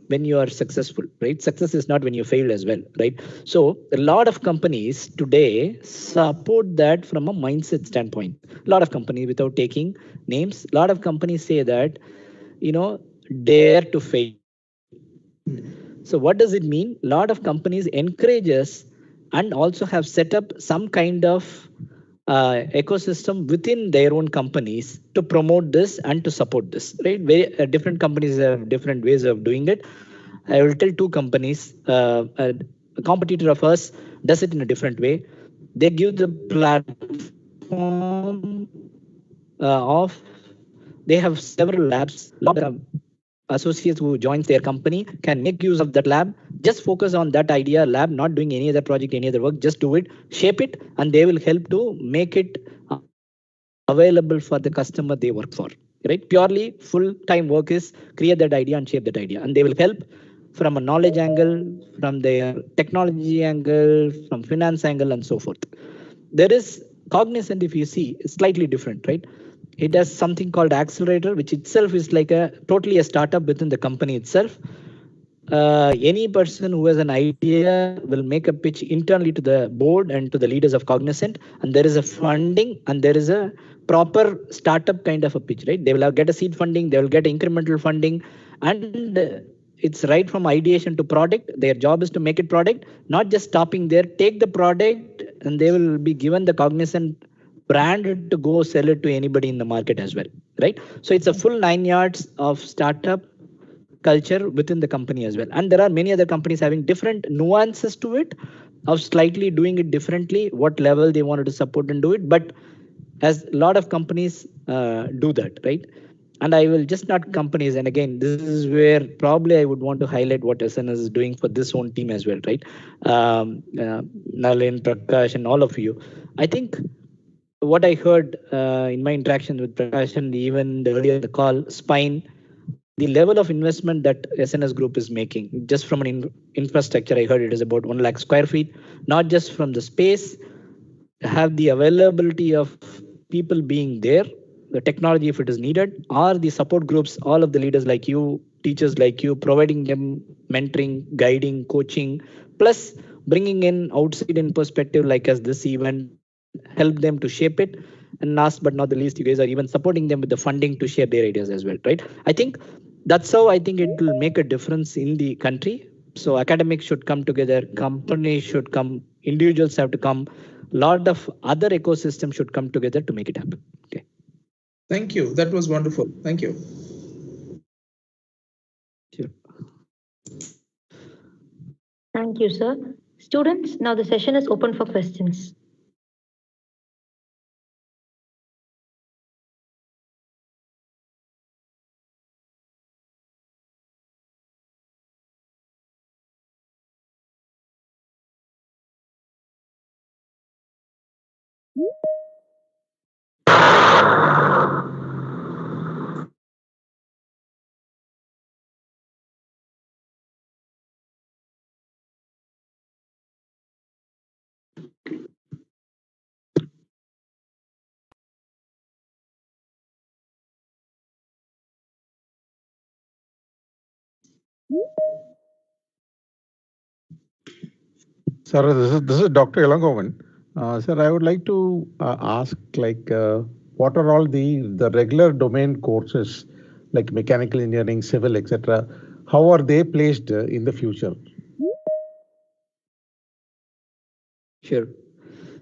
when you are successful, right? Success is not when you fail as well, right? So a lot of companies today support that from a mindset standpoint. A lot of companies, without taking names, a lot of companies say that, dare to fail. So what does it mean? A lot of companies encourage us and also have set up some kind of ecosystem within their own companies to promote this and to support this, right? Different companies have different ways of doing it. I will tell two companies. A competitor of us does it in a different way. They give the platform of, they have several labs. A lot of associates who joins their company can make use of that lab, just focus on that idea lab, not doing any other project, any other work, just do it, shape it, and they will help to make it available for the customer they work for, right? Purely full-time work is create that idea and shape that idea, and they will help from a knowledge angle, from their technology angle, from finance angle, and so forth. There is Cognizant, if you see, is slightly different, right? It has something called accelerator, which itself is like a totally a startup within the company itself. Any person who has an idea will make a pitch internally to the board and to the leaders of Cognizant, and there is a funding and there is a proper startup kind of a pitch, right? They will get a seed funding, they will get incremental funding, and it's right from ideation to product. Their job is to make it product, not just stopping there. Take the product and they will be given the Cognizant brand to go sell it to anybody in the market as well, right? So it's a full 9 yards of startup culture within the company as well. And there are many other companies having different nuances to it, of slightly doing it differently, what level they wanted to support and do it. But as a lot of companies do that, right? And I will just not companies. And again, this is where probably I would want to highlight what SNS is doing for this own team as well, right? Nalin, Prakash, and all of you. I think what I heard in my interaction with Prakash and even earlier in the call, Spine, the level of investment that SNS Group is making, just from an infrastructure, I heard it is about 1 lakh square feet, not just from the space, have the availability of people being there, the technology if it is needed, or the support groups, all of the leaders like you, teachers like you, providing them mentoring, guiding, coaching, plus bringing in outside in perspective like as this event, help them to shape it. And last but not the least, you guys are even supporting them with the funding to share their ideas as well, right? I think that's how I think it will make a difference in the country. So academics should come together, companies should come, individuals have to come, a lot of other ecosystems should come together to make it happen. Okay. Thank you. That was wonderful. Thank you. Sure. Thank you, sir. Students, now the session is open for questions. Sir, this is Dr. Ilangovan. Sir, I would like to ask, what are all the regular domain courses, like mechanical engineering, civil, etc. How are they placed in the future? Sure.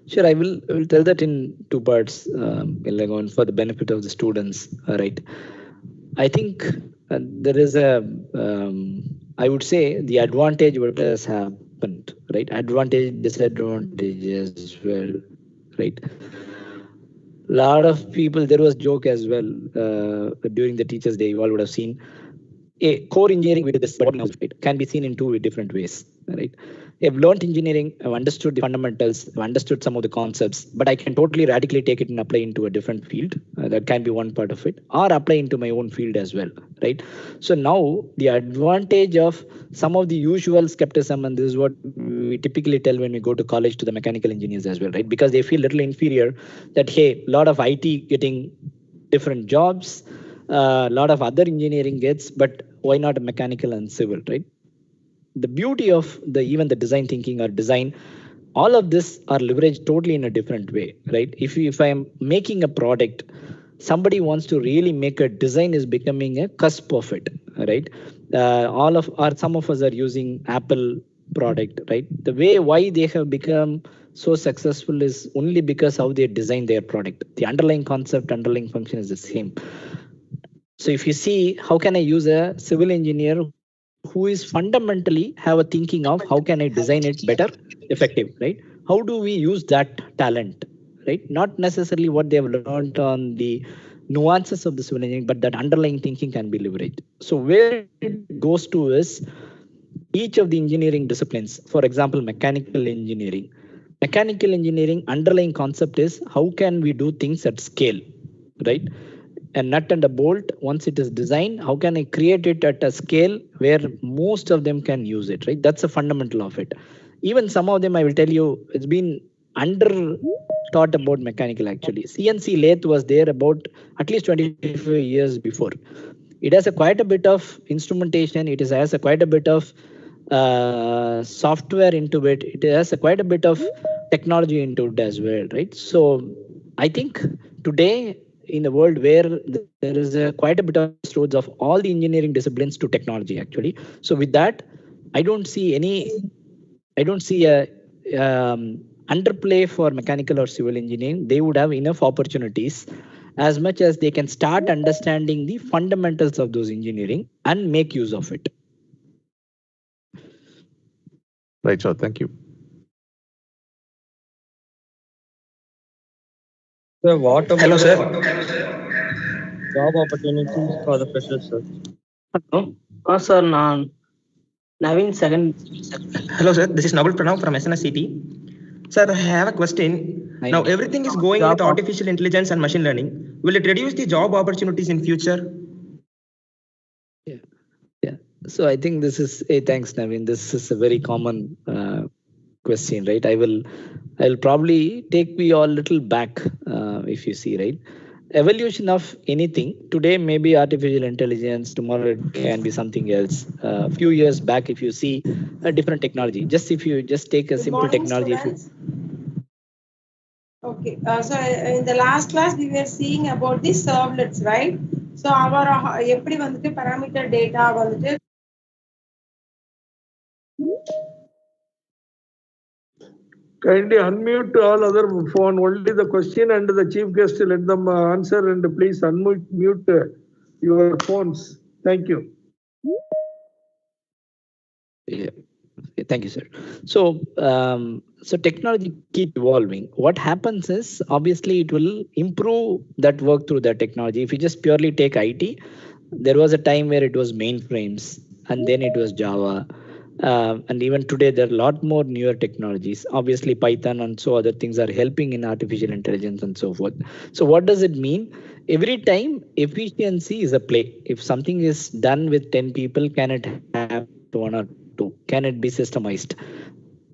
Sure, I will tell that in two parts, for the benefit of the students. All right. I think there is I would say the advantage what has happened, right? Advantage, disadvantage as well, right? Lot of people, there was joke as well during the Teachers' Day, you all would have seen. a core engineering with this can be seen in two different ways, right? I've learned engineering, I've understood the fundamentals, I've understood some of the concepts, but I can totally radically take it and apply into a different field. That can be one part of it, or apply into my own field as well, right? So now the advantage of some of the usual skepticism, and this is what we typically tell when we go to college to the mechanical engineers as well, right? Because they feel a little inferior that, hey, a lot of IT getting different jobs, a lot of other engineering gets, but why not mechanical and civil, right? The beauty of even the design thinking or design, all of this are leveraged totally in a different way, right? If I'm making a product, somebody wants to really make a design is becoming a cusp of it, right? Some of us are using Apple product, right? The way why they have become so successful is only because how they design their product. The underlying concept, underlying function is the same. So if you see, how can I use a civil engineer who is fundamentally have a thinking of how can I design it better, effective, right? How do we use that talent, right? Not necessarily what they have learned on the nuances of the civil engineering, but that underlying thinking can be leveraged. So where it goes to is each of the engineering disciplines, for example, mechanical engineering. Mechanical engineering underlying concept is how can we do things at scale, right? A nut and a bolt, once it is designed, how can I create it at a scale where most of them can use it, right? That's a fundamental of it. Even some of them, I will tell you, it's been under taught about mechanical actually. CNC lathe was there about at least 25 years before. It has quite a bit of instrumentation. It has quite a bit of software into it. It has quite a bit of technology into it as well, right? So I think today in the world where there is quite a bit of roads of all the engineering disciplines to technology actually. So with that, I don't see a underplay for mechanical or civil engineering. They would have enough opportunities as much as they can start understanding the fundamentals of those engineering and make use of it. Right, sir. Thank you. Sir, what about Hello, sir. job opportunities for the freshers, sir? Hello. Sir, Naveen second. Hello, sir. This is Naval Pranav from SNS City. Sir, I have a question. Now, everything is going with artificial intelligence and machine learning. Will it reduce the job opportunities in future? Yeah. So I think this is thanks, Naveen. This is a very common question, right? I'll probably take you all a little back if you see, right? Evolution of anything today may be artificial intelligence, tomorrow it can be something else. A few years back, if you see a different technology, if you take a simple technology. Okay, so in the last class we were seeing about the servlets, right? So our எப்படி வந்துட்டு parameter data வந்துட்டு Kindly unmute all other phone, only the question and the chief guest, let them answer, and please unmute your phones. Thank you. Yeah. Thank you, sir. So, so technology keep evolving. What happens is obviously it will improve that work through that technology. If you just purely take IT, there was a time where it was mainframes and then it was Java. And even today, there are a lot more newer technologies. Obviously, Python and so other things are helping in artificial intelligence and so forth. So what does it mean? Every time efficiency is a play. If something is done with 10 people, can it have one or two? Can it be systemized?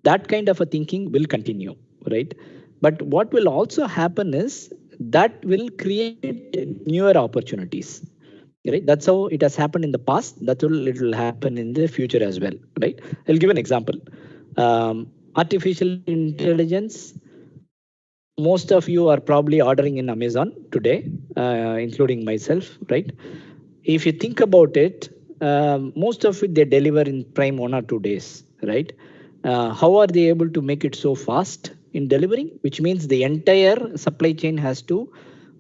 That kind of a thinking will continue, right? But what will also happen is that will create newer opportunities. Right? That's how it has happened in the past. It will happen in the future as well. Right? I'll give an example. Artificial intelligence. Most of you are probably ordering in Amazon today, including myself. Right? If you think about it, most of it they deliver in prime 1 or 2 days. Right? How are they able to make it so fast in delivering? Which means the entire supply chain has to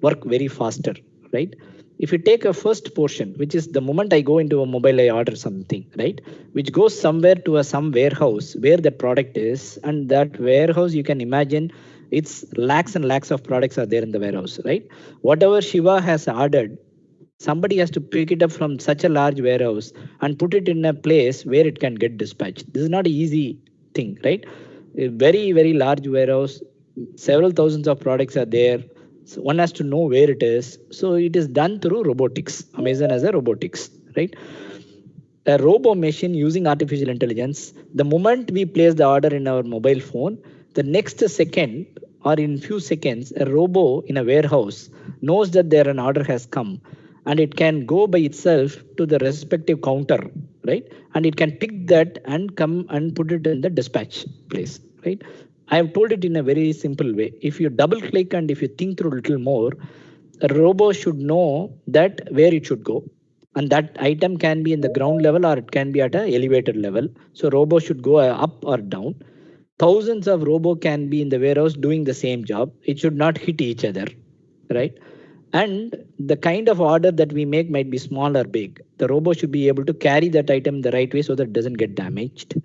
work very faster. Right? If you take a first portion, which is the moment I go into a mobile, I order something, right? Which goes somewhere to some warehouse where the product is, and that warehouse you can imagine it's lakhs and lakhs of products are there in the warehouse, right? Whatever Shiva has ordered, Somebody has to pick it up from such a large warehouse and put it in a place where it can get dispatched. This is not an easy thing, right? A very, very large warehouse, several thousands of products are there. So one has to know where it is. So it is done through robotics. Amazon has a robotics, right? A robo machine using artificial intelligence. The moment we place the order in our mobile phone, the next second or in few seconds, a robo in a warehouse knows that there an order has come, and it can go by itself to the respective counter, right? And it can pick that and come and put it in the dispatch place, right? I have told it in a very simple way. If you double click and if you think through a little more, a robo should know that where it should go, and that item can be in the ground level or it can be at a elevated level. So robo should go up or down. Thousands of robo can be in the warehouse doing the same job. It should not hit each other, right? And the kind of order that we make might be small or big. The robo should be able to carry that item the right way so that it doesn't get damaged.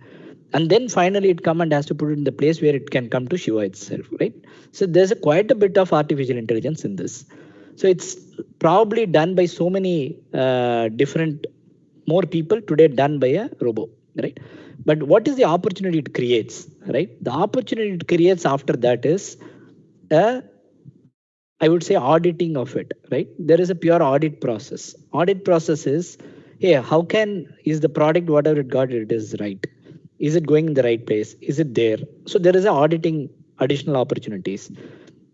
And then finally it come and has to put it in the place where it can come to Shiva itself, right? So there's quite a bit of artificial intelligence in this. So it's probably done by so many different more people today done by a robo, right? But what is the opportunity it creates, right? The opportunity it creates after that is I would say auditing of it, right? There is a pure audit process. Audit process is, hey, how is the product, whatever it got, it is right? Is it going in the right place? Is it there? So there is a auditing additional opportunities.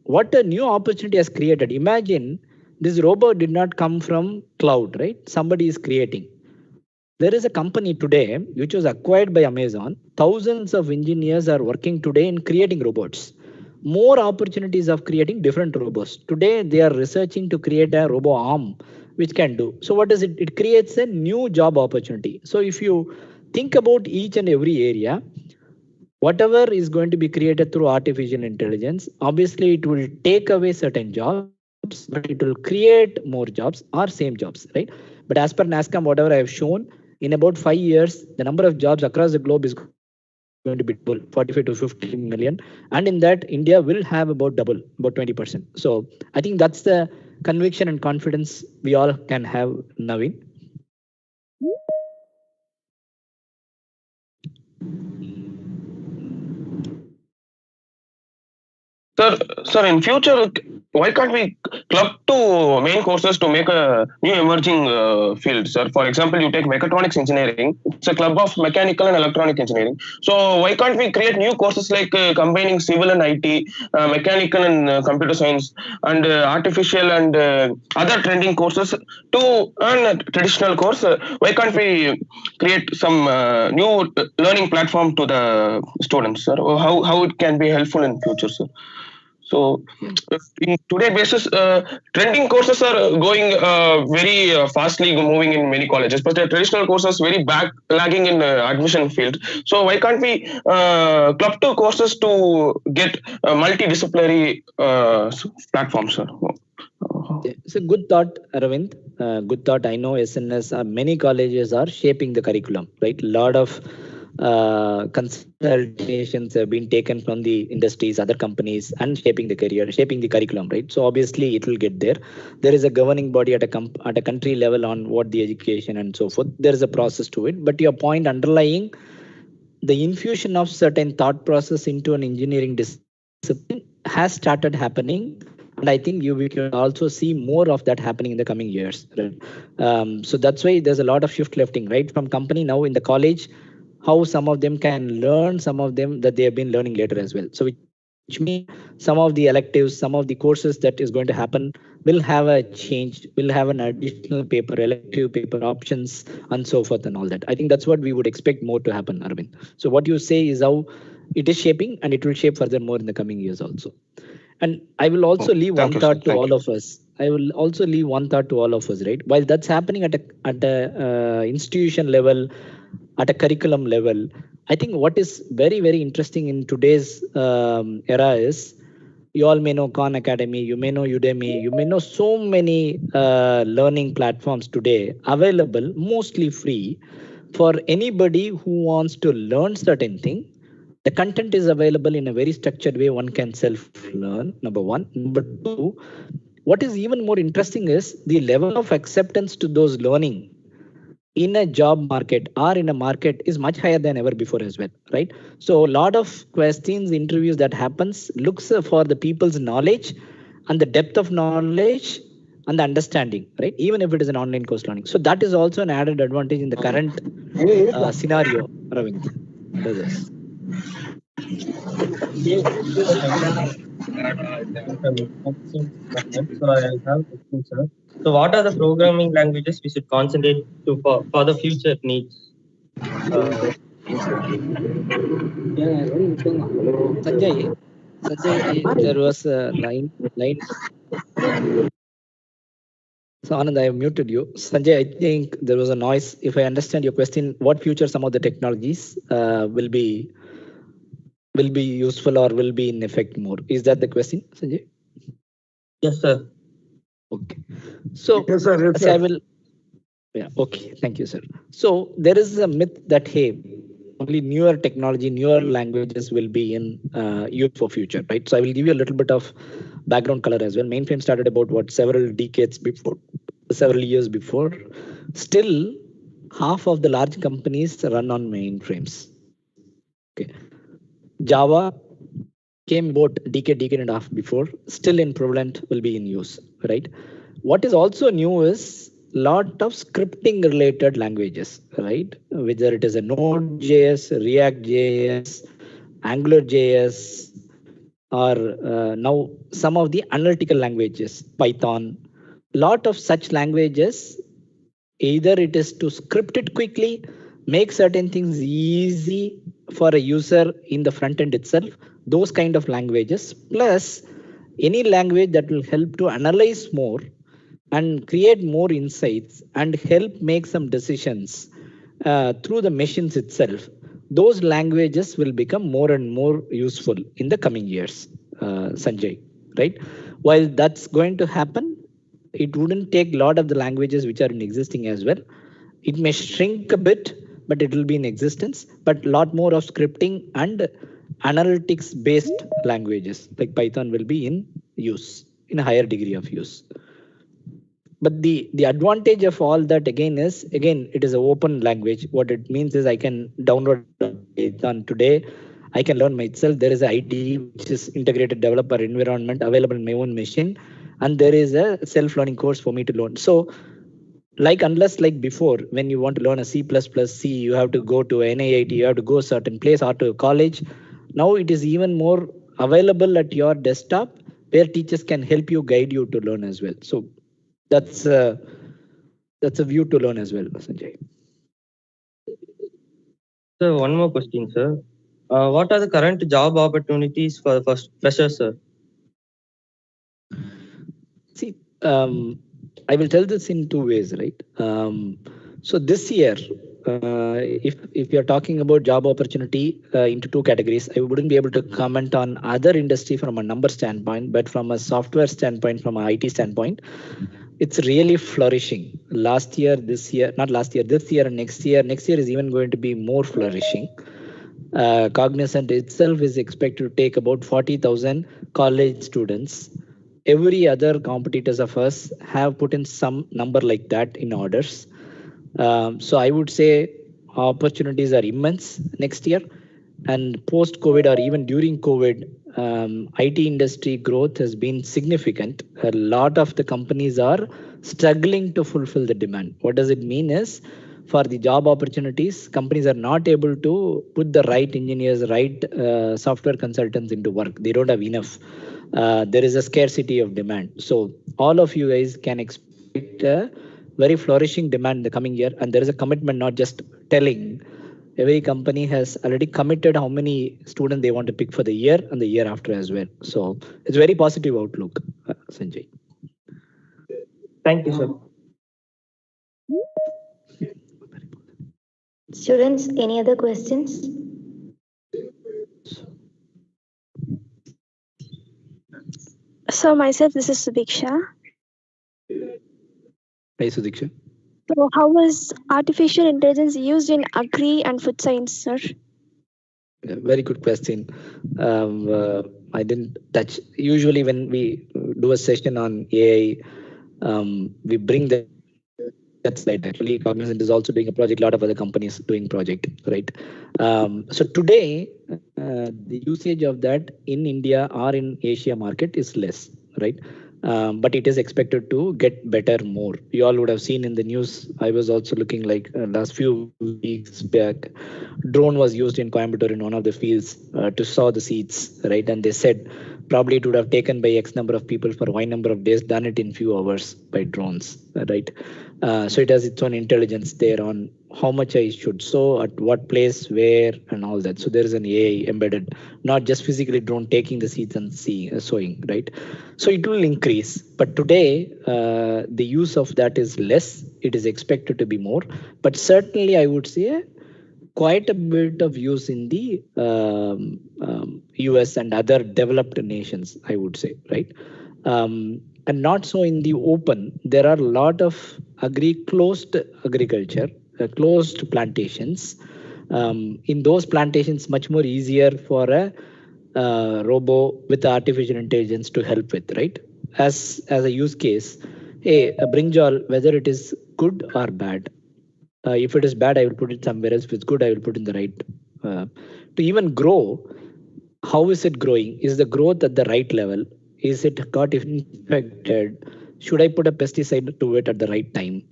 What a new opportunity has created. Imagine this robot did not come from cloud, right? Somebody is creating. There is a company today which was acquired by Amazon. Thousands of engineers are working today in creating robots. More opportunities of creating different robots. Today they are researching to create a robo arm which can do. So what is it? It creates a new job opportunity. So if you think about each and every area, whatever is going to be created through artificial intelligence, obviously it will take away certain jobs, but it will create more jobs or same jobs, right? But as per NASCOM, whatever I have shown, in about 5 years, the number of jobs across the globe is going to be double, 45 to 50 million. And in that, India will have about double, about 20%. So I think that's the conviction and confidence we all can have, Naveen. Sir, in future, why can't we club to main courses to make a new emerging field, sir? For example, you take mechatronics engineering, it's a club of mechanical and electronic engineering. So why can't we create new courses like combining civil and IT, mechanical and computer science, and artificial and other trending courses to earn a traditional course? Why can't we create some new learning platform to the students, sir? Or how it can be helpful in future, sir? So, in today basis, trending courses are going very fastly moving in many colleges, but the traditional courses very back lagging in admission field. So why can't we club to courses to get multidisciplinary platforms, sir? It's a good thought, Aravind. Good thought. I know SNS, many colleges are shaping the curriculum, right? A lot of consultations have been taken from the industries, other companies, and shaping the curriculum, right? So obviously it will get there. There is a governing body at a country level on what the education and so forth. There is a process to it. But your point underlying the infusion of certain thought process into an engineering discipline has started happening. And I think we can also see more of that happening in the coming years. Right? So that's why there's a lot of shift lefting, right? From company now in the college, how some of them can learn, some of them that they have been learning later as well. So which means some of the electives, some of the courses that is going to happen will have a change, will have an additional paper, elective paper options, and so forth and all that. I think that's what we would expect more to happen, Arvind. So what you say is how it is shaping, and it will shape further more in the coming years also. And I will also leave one thought to all of us. I will also leave one thought to all of us, right? While that's happening at a institution level, at a curriculum level, I think what is very, very interesting in today's era is, you all may know Khan Academy, you may know Udemy, you may know so many learning platforms today available, mostly free, for anybody who wants to learn certain thing. The content is available in a very structured way. One can self-learn, number one. Number two, what is even more interesting is the level of acceptance to those learning in a job market or in a market is much higher than ever before as well, right? So a lot of questions, interviews that happens looks for the people's knowledge and the depth of knowledge and the understanding, right? Even if it is an online course learning. So that is also an added advantage in the current scenario, Ravind. What is this? So I have a question, sir. So what are the programming languages we should concentrate to for the future needs? Sanjay, there was a line. So Anand, I have muted you. Sanjay, I think there was a noise. If I understand your question, what future some of the technologies will be useful or will be in effect more? Is that the question, Sanjay? Yes, sir. Okay. So yes, sir, yes, sir. I will. Yeah. Okay. Thank you, sir. So there is a myth that hey, only newer technology, newer languages will be in use for future, right? So I will give you a little bit of background color as well. Mainframe started about several decades before, several years before. Still, half of the large companies run on mainframes. Okay. Java came about decade and a half before, still in prevalent, will be in use, right? What is also new is lot of scripting related languages, right? Whether it is a Node.js, React.js, Angular.js, or now some of the analytical languages, Python, lot of such languages, either it is to script it quickly, make certain things easy for a user in the front end itself, those kind of languages, plus any language that will help to analyze more and create more insights and help make some decisions through the machines itself. Those languages will become more and more useful in the coming years, Sanjay, right? While that's going to happen, it wouldn't take a lot of the languages which are in existing as well. It may shrink a bit, but it will be in existence, but a lot more of scripting and analytics based languages like Python will be in use, in a higher degree of use. But the advantage of all that again is, it is an open language. What it means is I can download Python today. I can learn myself. There is an IDE, which is integrated developer environment available in my own machine. And there is a self-learning course for me to learn. So unless like before, when you want to learn a C++, C, you have to go to NIIT, you have to go a certain place or to college. Now it is even more available at your desktop where teachers can help you, guide you to learn as well. So that's a view to learn as well, Sanjay. So one more question, sir. What are the current job opportunities for freshers, sir? See, I will tell this in two ways, right? So this year, if you're talking about job opportunity into two categories, I wouldn't be able to comment on other industry from a number standpoint, but from a software standpoint, from an IT standpoint, it's really flourishing. This year and next year is even going to be more flourishing. Cognizant itself is expected to take about 40,000 college students. Every other competitors of us have put in some number like that in orders. So I would say opportunities are immense next year, and post-COVID or even during COVID, IT industry growth has been significant. A lot of the companies are struggling to fulfill the demand. What does it mean is, for the job opportunities, companies are not able to put the right engineers, right software consultants into work. They don't have enough. There is a scarcity of demand. So all of you guys can expect a very flourishing demand in the coming year. And there is a commitment, not just telling. Every company has already committed how many students they want to pick for the year and the year after as well. So it's very positive outlook, Sanjay. Thank you, sir. Students, any other questions? So myself, this is Sudiksha. Hi, Sudiksha. So how was artificial intelligence used in agri and food science, sir? Very good question. I didn't touch. Usually, when do a session on AI, we bring that slide. Actually, Cognizant is also doing a project. A lot of other companies doing project, right? So today, the usage of that in India or in Asia market is less, right? But it is expected to get better more. You all would have seen in the news. I was also looking like last few weeks back, drone was used in Coimbatore in one of the fields to sow the seeds, right? And they said probably it would have taken by X number of people for Y number of days, done it in few hours by drones, right? So it has its own intelligence there on how much I should sow, at what place, where, and all that. So there is an AI embedded, not just physically drone taking the seeds and sowing, right? So it will increase. But today, the use of that is less. It is expected to be more. But certainly, I would say quite a bit of use in the US and other developed nations, I would say, right? And not so in the open. There are a lot of closed agriculture, closed plantations. In those plantations, much more easier for a robo with artificial intelligence to help with, right? As a use case, hey, a brinjal, whether it is good or bad. If it is bad, I will put it somewhere else. If it's good, I will put in the right. To even grow, how is it growing? Is the growth at the right level? Is it got infected? Should I put a pesticide to it at the right time?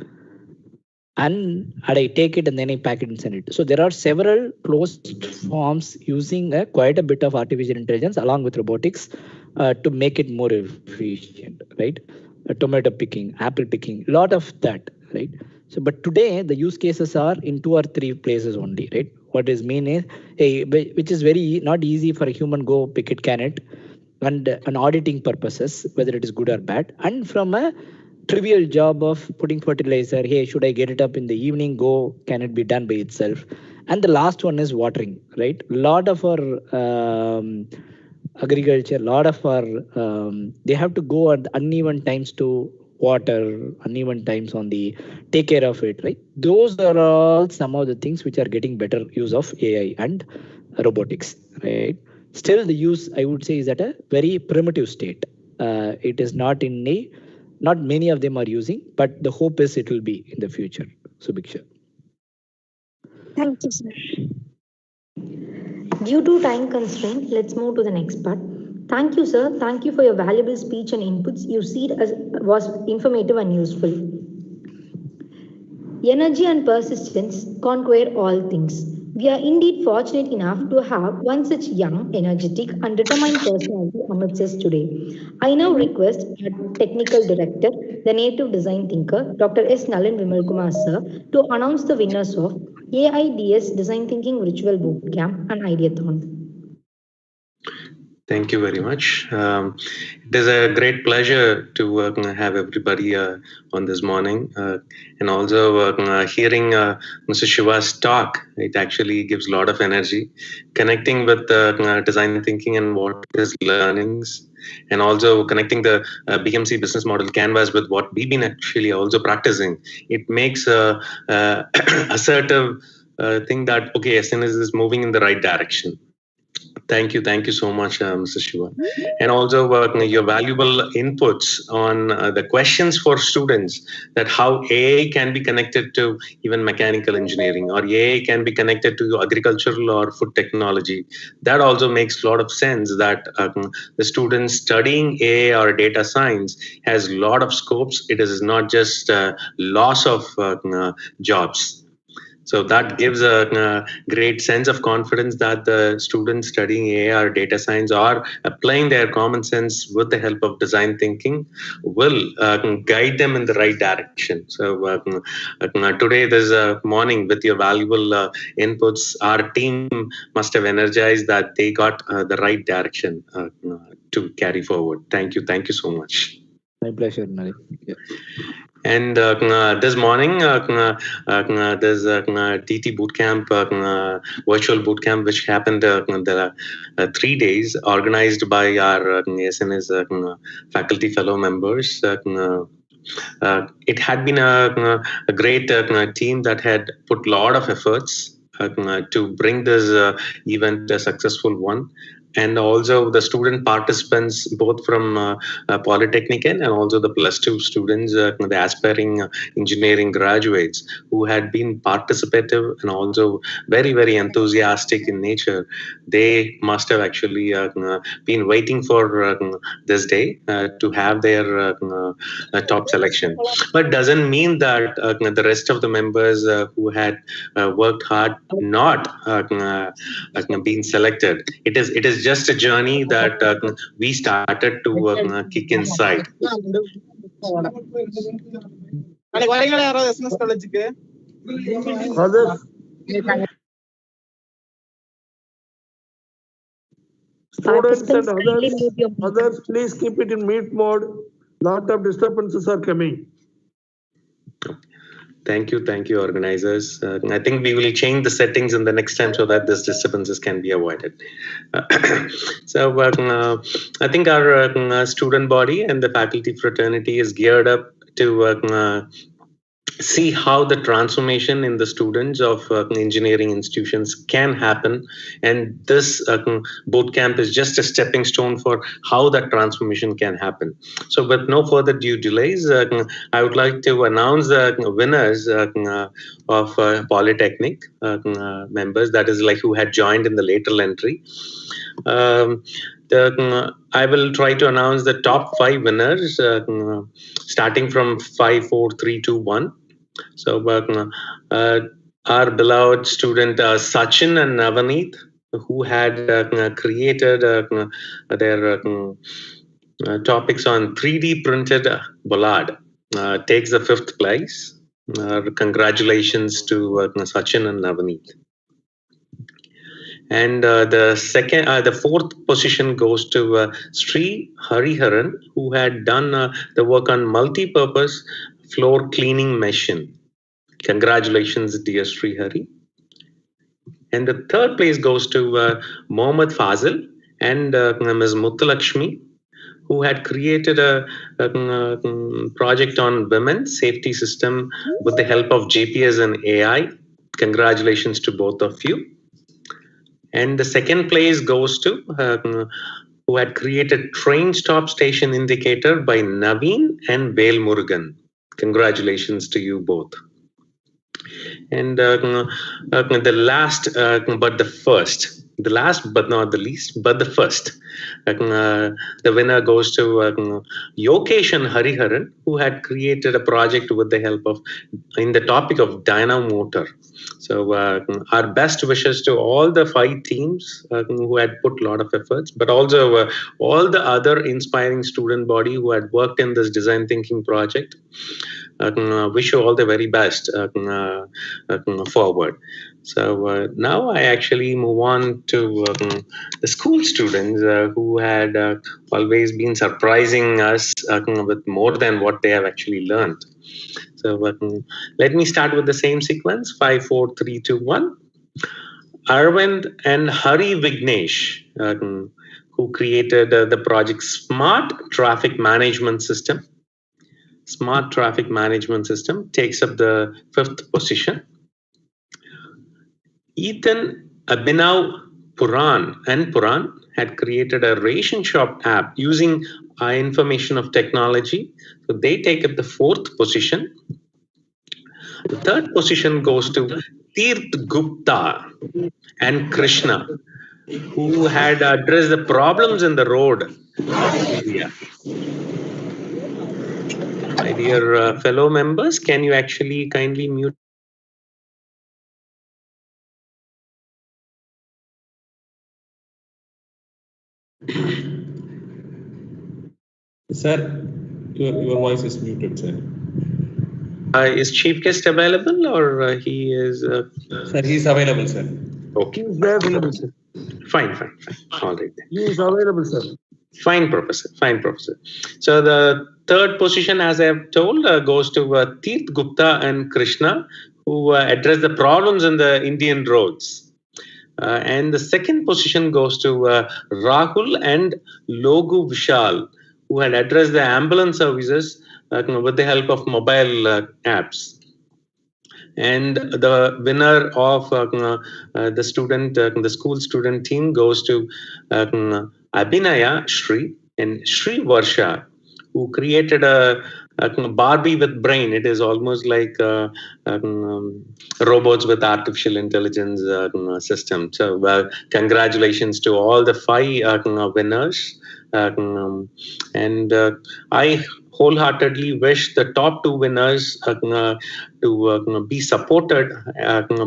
And I take it and then I pack it and send it. So there are several closed forms using quite a bit of artificial intelligence along with robotics to make it more efficient, right? Tomato picking, apple picking, a lot of that, right? So, but today the use cases are in 2 or 3 places only, right? What is mean is, hey, which is very not easy for a human go pick it, can it, and an auditing purposes, whether it is good or bad, and from a trivial job of putting fertilizer, hey, should I get it up in the evening, go, can it be done by itself? And the last one is watering, right? A lot of our agriculture, a lot of our, they have to go at uneven times to water, uneven times on the take care of it, right? Those are all some of the things which are getting better use of AI and robotics, right? Still the use, I would say, is at a very primitive state. It is not in a, not many of them are using, but the hope is it will be in the future. Subiksha. Thank you, sir. Due to time constraint, let's move to the next part. Thank you, sir. Thank you for your valuable speech and inputs. You see it as was informative and useful. Energy and persistence conquer all things. We are indeed fortunate enough to have one such young, energetic, and determined personality amidst us today. I now request our technical director, the native design thinker, Dr. S. Nalan Vimalkumar sir, to announce the winners of AIDS Design Thinking Virtual Bootcamp and Ideathon. Thank you very much. It is a great pleasure to have everybody on this morning, and also hearing Mr. Shiva's talk. It actually gives a lot of energy, connecting with design thinking and what is learnings, and also connecting the BMC business model canvas with what we've been actually also practicing. It makes a assertive thing that, okay, SNS is moving in the right direction. Thank you so much, Mr. Shiva. And also your valuable inputs on the questions for students, that how AI can be connected to even mechanical engineering, or AI can be connected to agricultural or food technology. That also makes a lot of sense, that the students studying AI or data science has a lot of scopes. It is not just loss of jobs. So that gives a great sense of confidence that the students studying AI or data science are applying their common sense with the help of design thinking will guide them in the right direction. So today, this morning, with your valuable inputs, our team must have energized that they got the right direction to carry forward. Thank you so much. My pleasure, Nari. Yeah. And this morning, there's TT bootcamp, virtual bootcamp, which happened the 3 days, organized by our SNS faculty fellow members. It had been a great team that had put a lot of efforts to bring this event a successful one. and also the student participants, both from Polytechnic and also the +2 students, the aspiring engineering graduates who had been participative and also very, very enthusiastic in nature. They must have actually been waiting for this day to have their top selection. But doesn't mean that the rest of the members who had worked hard not been selected. It is just a journey that we started to kick inside. Students and others, please keep it in mute mode. Lot of disturbances are coming. Thank you, organizers. I think we will change the settings in the next time so that these disturbances can be avoided. So I think our student body and the faculty fraternity is geared up to see how the transformation in the students of engineering institutions can happen, and this boot camp is just a stepping stone for how that transformation can happen. So with no further due delays, I would like to announce the winners of Polytechnic members, that is like who had joined in the later entry. I will try to announce the top 5 winners starting from 5, 4, 3, 2, 1. So our beloved student Sachin and Navaneet, who had created their topics on 3D printed bollard, takes the 5th place. Congratulations to Sachin and Navaneet. And the 4th position goes to Sri Hariharan, who had done the work on multi-purpose floor cleaning machine. Congratulations, dear Sri Hari. And the 3rd place goes to Mohammad Fazil and Ms. Muttulakshmi, who had created a project on women's safety system with the help of GPS and AI. Congratulations to both of you. And the 2nd place goes to who had created train stop station indicator by Naveen and Vel Murugan. Congratulations to you both. And the last but the first, the last but not the least, but the first, the winner goes to Yokesh and Hariharan, who had created a project with the help of, in the topic of dynamo motor. So our best wishes to all the 5 teams who had put a lot of efforts, but also all the other inspiring student body who had worked in this design thinking project. Wish you all the very best forward. So now I actually move on to the school students who had always been surprising us with more than what they have actually learned. So let me start with the same sequence, 5, 4, 3, 2, 1. Arvind and Hari Vignesh, who created the project Smart Traffic Management System. Smart Traffic Management System takes up the 5th position. Ethan, Abhinav, Puran had created a ration shop app using information of technology. So they take up the 4th position. The 3rd position goes to Tirth Gupta and Krishna, who had addressed the problems in the road area. My dear fellow members, can you actually kindly mute? Sir, your voice is muted, sir. Is chief guest available, or he is? Sir, he is available, sir. Okay. He is available, sir. Fine. All right. He is available, sir. Fine, Professor. So the 3rd position, as I have told, goes to Tirth Gupta and Krishna, who address the problems in the Indian roads. And the 2nd position goes to Rahul and Logu Vishal, who had addressed the ambulance services with the help of mobile apps. And the winner of the school student team goes to Abhinaya Shri and Shri Varsha, who created a Barbie with brain. It is almost like robots with artificial intelligence system. So congratulations to all the 5 winners. And I wholeheartedly wish the top 2 winners to be supported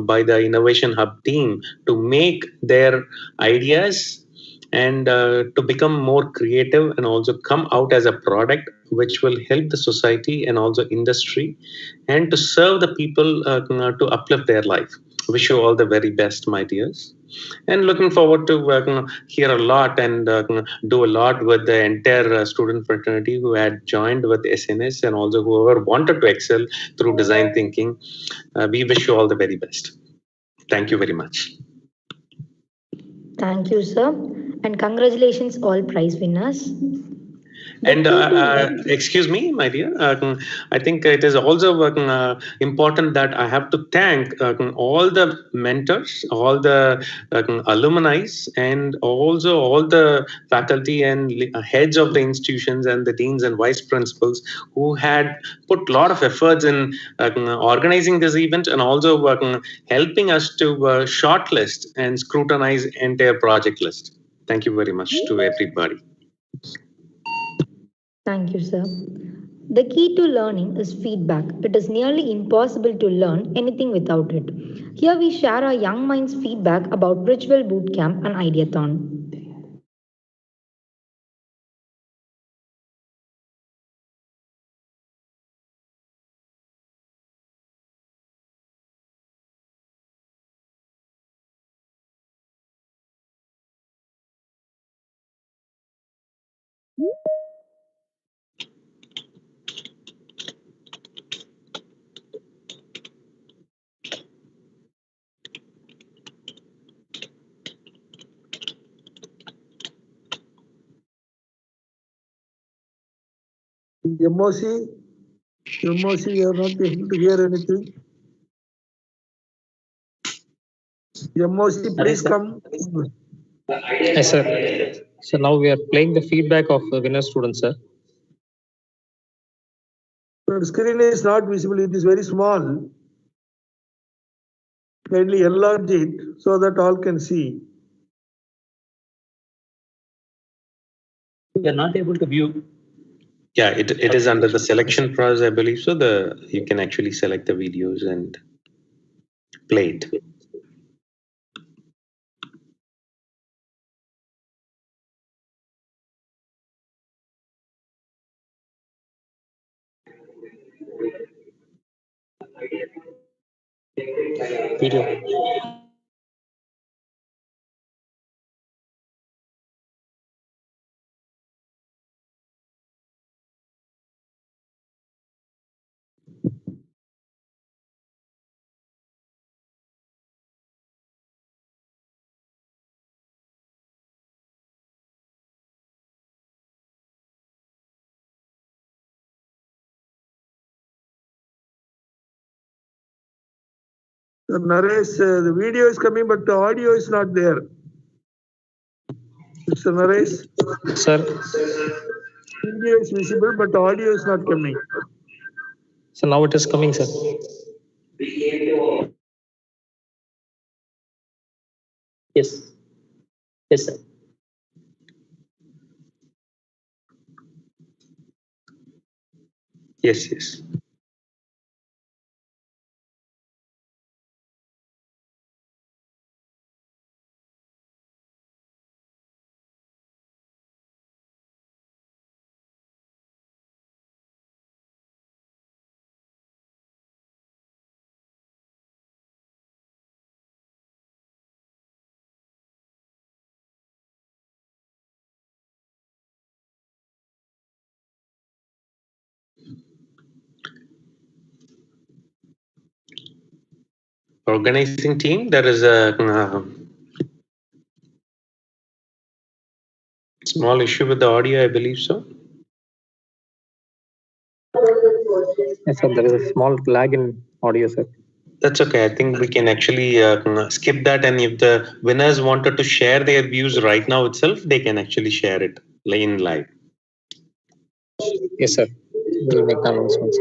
by the Innovation Hub team to make their ideas and to become more creative and also come out as a product which will help the society and also industry and to serve the people to uplift their life. Wish you all the very best, my dears, and looking forward to hear a lot and do a lot with the entire student fraternity who had joined with SNS and also whoever wanted to excel through design thinking. We wish you all the very best. Thank you very much. Thank you, sir. And congratulations, all prize winners. And excuse me, my dear, I think it is also important that I have to thank all the mentors, all the alumni, and also all the faculty and heads of the institutions and the deans and vice principals who had put a lot of efforts in organizing this event and also helping us to shortlist and scrutinize entire project list. Thank you very much to everybody. Thank you, sir. The key to learning is feedback. It is nearly impossible to learn anything without it. Here we share our young minds' feedback about Bridgewell Bootcamp and Ideathon. MOC, you are not able to hear anything. MOC, please come. Yes, sir. So now we are playing the feedback of winner students, sir. The screen is not visible. It is very small. Kindly enlarge it so that all can see. We are not able to view. Yeah, it is under the selection process, I believe. So you can actually select the videos and play it. Video. Naresh, the video is coming, but the audio is not there. Mr. Naresh? Sir? Video is visible, but the audio is not coming. So now it is coming, sir. Yes. Yes, sir. Yes, yes. Organizing team, there is a small issue with the audio, I believe so. Yes, sir. There is a small lag in audio, sir. That's okay. I think we can actually skip that. And if the winners wanted to share their views right now itself, they can actually share it in live. Yes, sir. We'll make the announcements.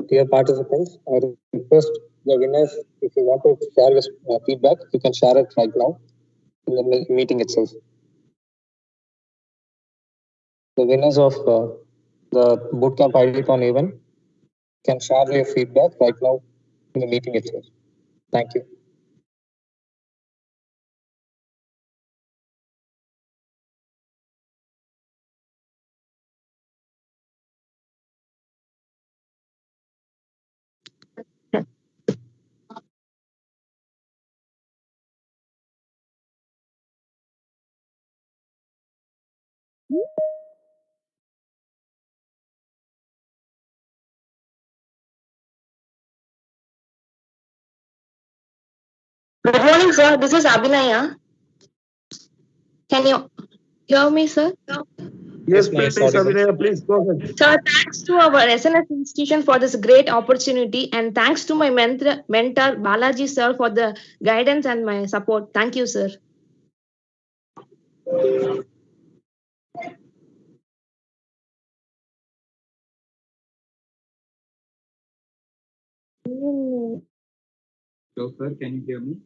Dear participants, I request the winners, if you want to share your feedback, you can share it right now in the meeting itself. The winners of the bootcamp Ideathon event can share their feedback right now in the meeting itself. Thank you. Good morning, sir. This is Abhinaya. Can you hear me, sir? Yes, please, Abhinaya, please go ahead. Sir, thanks to our SNS institution for this great opportunity, and thanks to my mentor Balaji sir for the guidance and my support. Thank you, sir. Hello, sir. Can you hear me?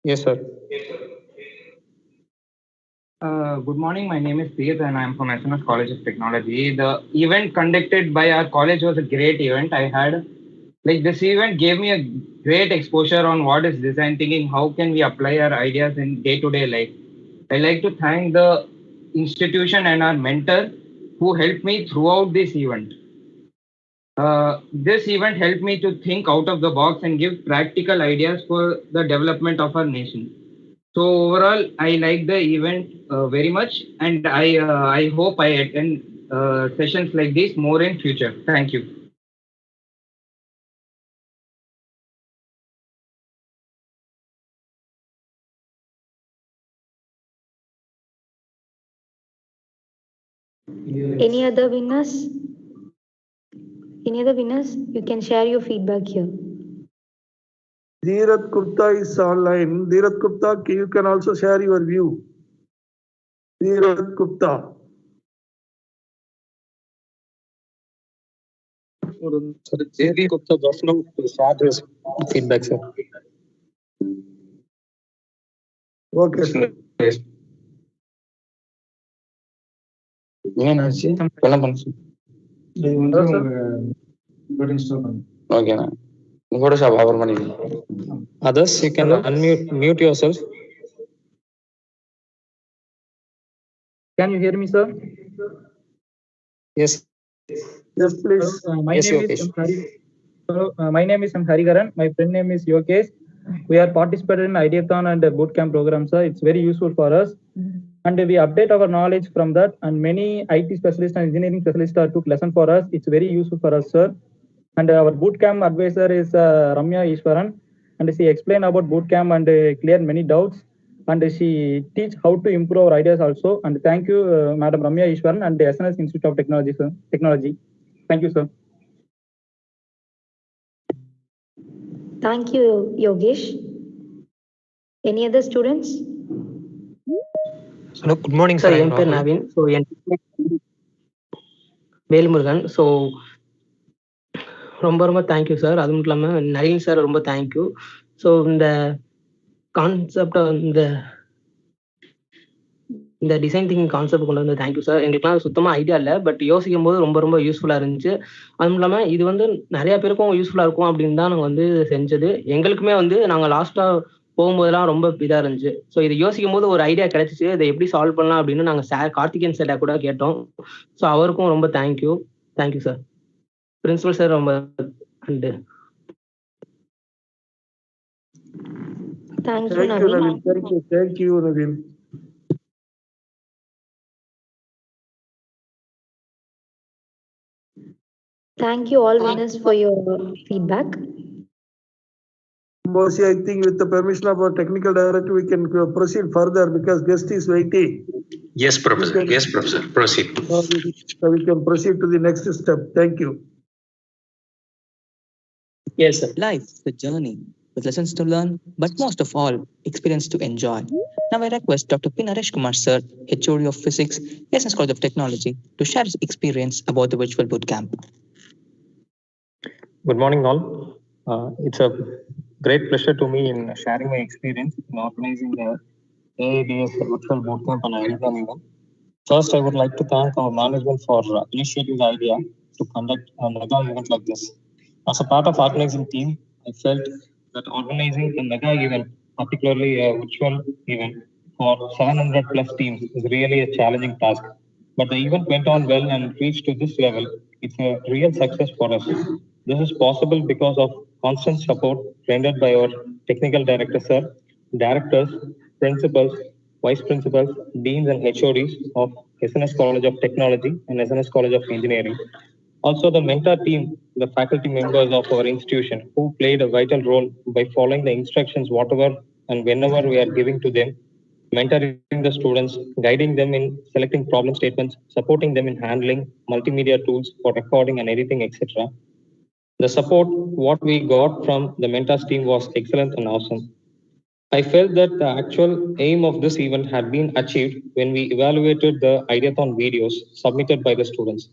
Yes, sir. Good morning. My name is Peter and I am from SNS College of Technology. The event conducted by our college was a great event. This event gave me a great exposure on what is design thinking, how can we apply our ideas in day-to-day life. I like to thank the institution and our mentor who helped me throughout this event. This event helped me to think out of the box and give practical ideas for the development of our nation. So overall, I like the event very much, and I hope I attend sessions like this more in future. Thank you. Any other winners? Any other winners? You can share your feedback here. Dheerath Gupta is online. Dheerath Gupta, you can also share your view. Dheerath Gupta. Sir, Dheerath Gupta just now shared his feedback, sir. Okay, sir. Others, you can mute yourself. Can you hear me, sir? Yes. Yes, please. My name is Harigaran. My friend name is Yokesh. We are participating in Ideathon and bootcamp program, sir. It's very useful for us. And we update our knowledge from that. And many IT specialists and engineering specialists took lesson for us. It's very useful for us, sir. And our bootcamp advisor is Ramya Ishwaran. And she explained about bootcamp and cleared many doubts. And she teach how to improve our ideas also. And thank you, Madam Ramya Ishwaran and the SNS Institute of Technology, sir. Thank you, sir. Thank you, Yogesh. Any other students? Hello, good morning, sir. I am Navin. So, Velmurugan. So ரொம்ப thank you sir. அது மட்டும் இல்லாமல் Nalin sir ரொம்ப thank you. So இந்த கான்செப்டை இந்த design thinking concept கொண்டு வந்து தேங்க்யூ சார். எங்களுக்குலாம் சுத்தமாக ஐடியா இல்லை, பட் யோசிக்கும் போது ரொம்ப யூஸ்ஃபுல்லாக இருந்துச்சு. அதுவும் இல்லாமல் இது நிறைய பேருக்கும் யூஸ்ஃபுல்லாக இருக்கும் அப்படின்னு தான் நாங்கள் செஞ்சது. எங்களுக்குமே நாங்கள் லாஸ்ட்டாக போகும்போதெல்லாம் ரொம்ப இதாக இருந்துச்சு. ஸோ இது யோசிக்கும் போது ஒரு ஐடியா கிடைச்சிச்சு, இதை எப்படி சால்வ் பண்ணலாம் அப்படின்னு நாங்கள் கார்த்திகேயன் சார்ட்ட கூட கேட்டோம். ஸோ அவருக்கும் ரொம்ப தேங்க்யூ சார். பிரின்சிபல் சார் ரொம்ப and Thank you, Navin. Thank you all winners for your feedback. Bosi, I think with the permission of our technical director, we can proceed further because guest is waiting. Yes, Professor. Yes, Professor. Proceed. So we can proceed to the next step. Thank you. Yes, sir. Life is a journey with lessons to learn, but most of all, experience to enjoy. Now I request Dr. P. Naresh Kumar Sir, HOD of Physics, SNS College of Technology, to share his experience about the virtual bootcamp. Good morning, all. It's a great pleasure to me in sharing my experience in organizing the AIDS virtual bootcamp on Ideathon event. First, I would like to thank our management for initiating the idea to conduct a mega event like this. As a part of organizing team, I felt that organizing a mega event, particularly a virtual event for 700 plus teams, is really a challenging task. But the event went on well and reached to this level. It's a real success for us. This is possible because of constant support rendered by our technical director, sir, directors, principals, vice principals, deans, and HODs of SNS College of Technology and SNS College of Engineering. Also, the mentor team, the faculty members of our institution, who played a vital role by following the instructions, whatever and whenever we are giving to them, mentoring the students, guiding them in selecting problem statements, supporting them in handling multimedia tools for recording and editing, etc. The support what we got from the mentors team was excellent and awesome. I felt that the actual aim of this event had been achieved when we evaluated the Ideathon videos submitted by the students.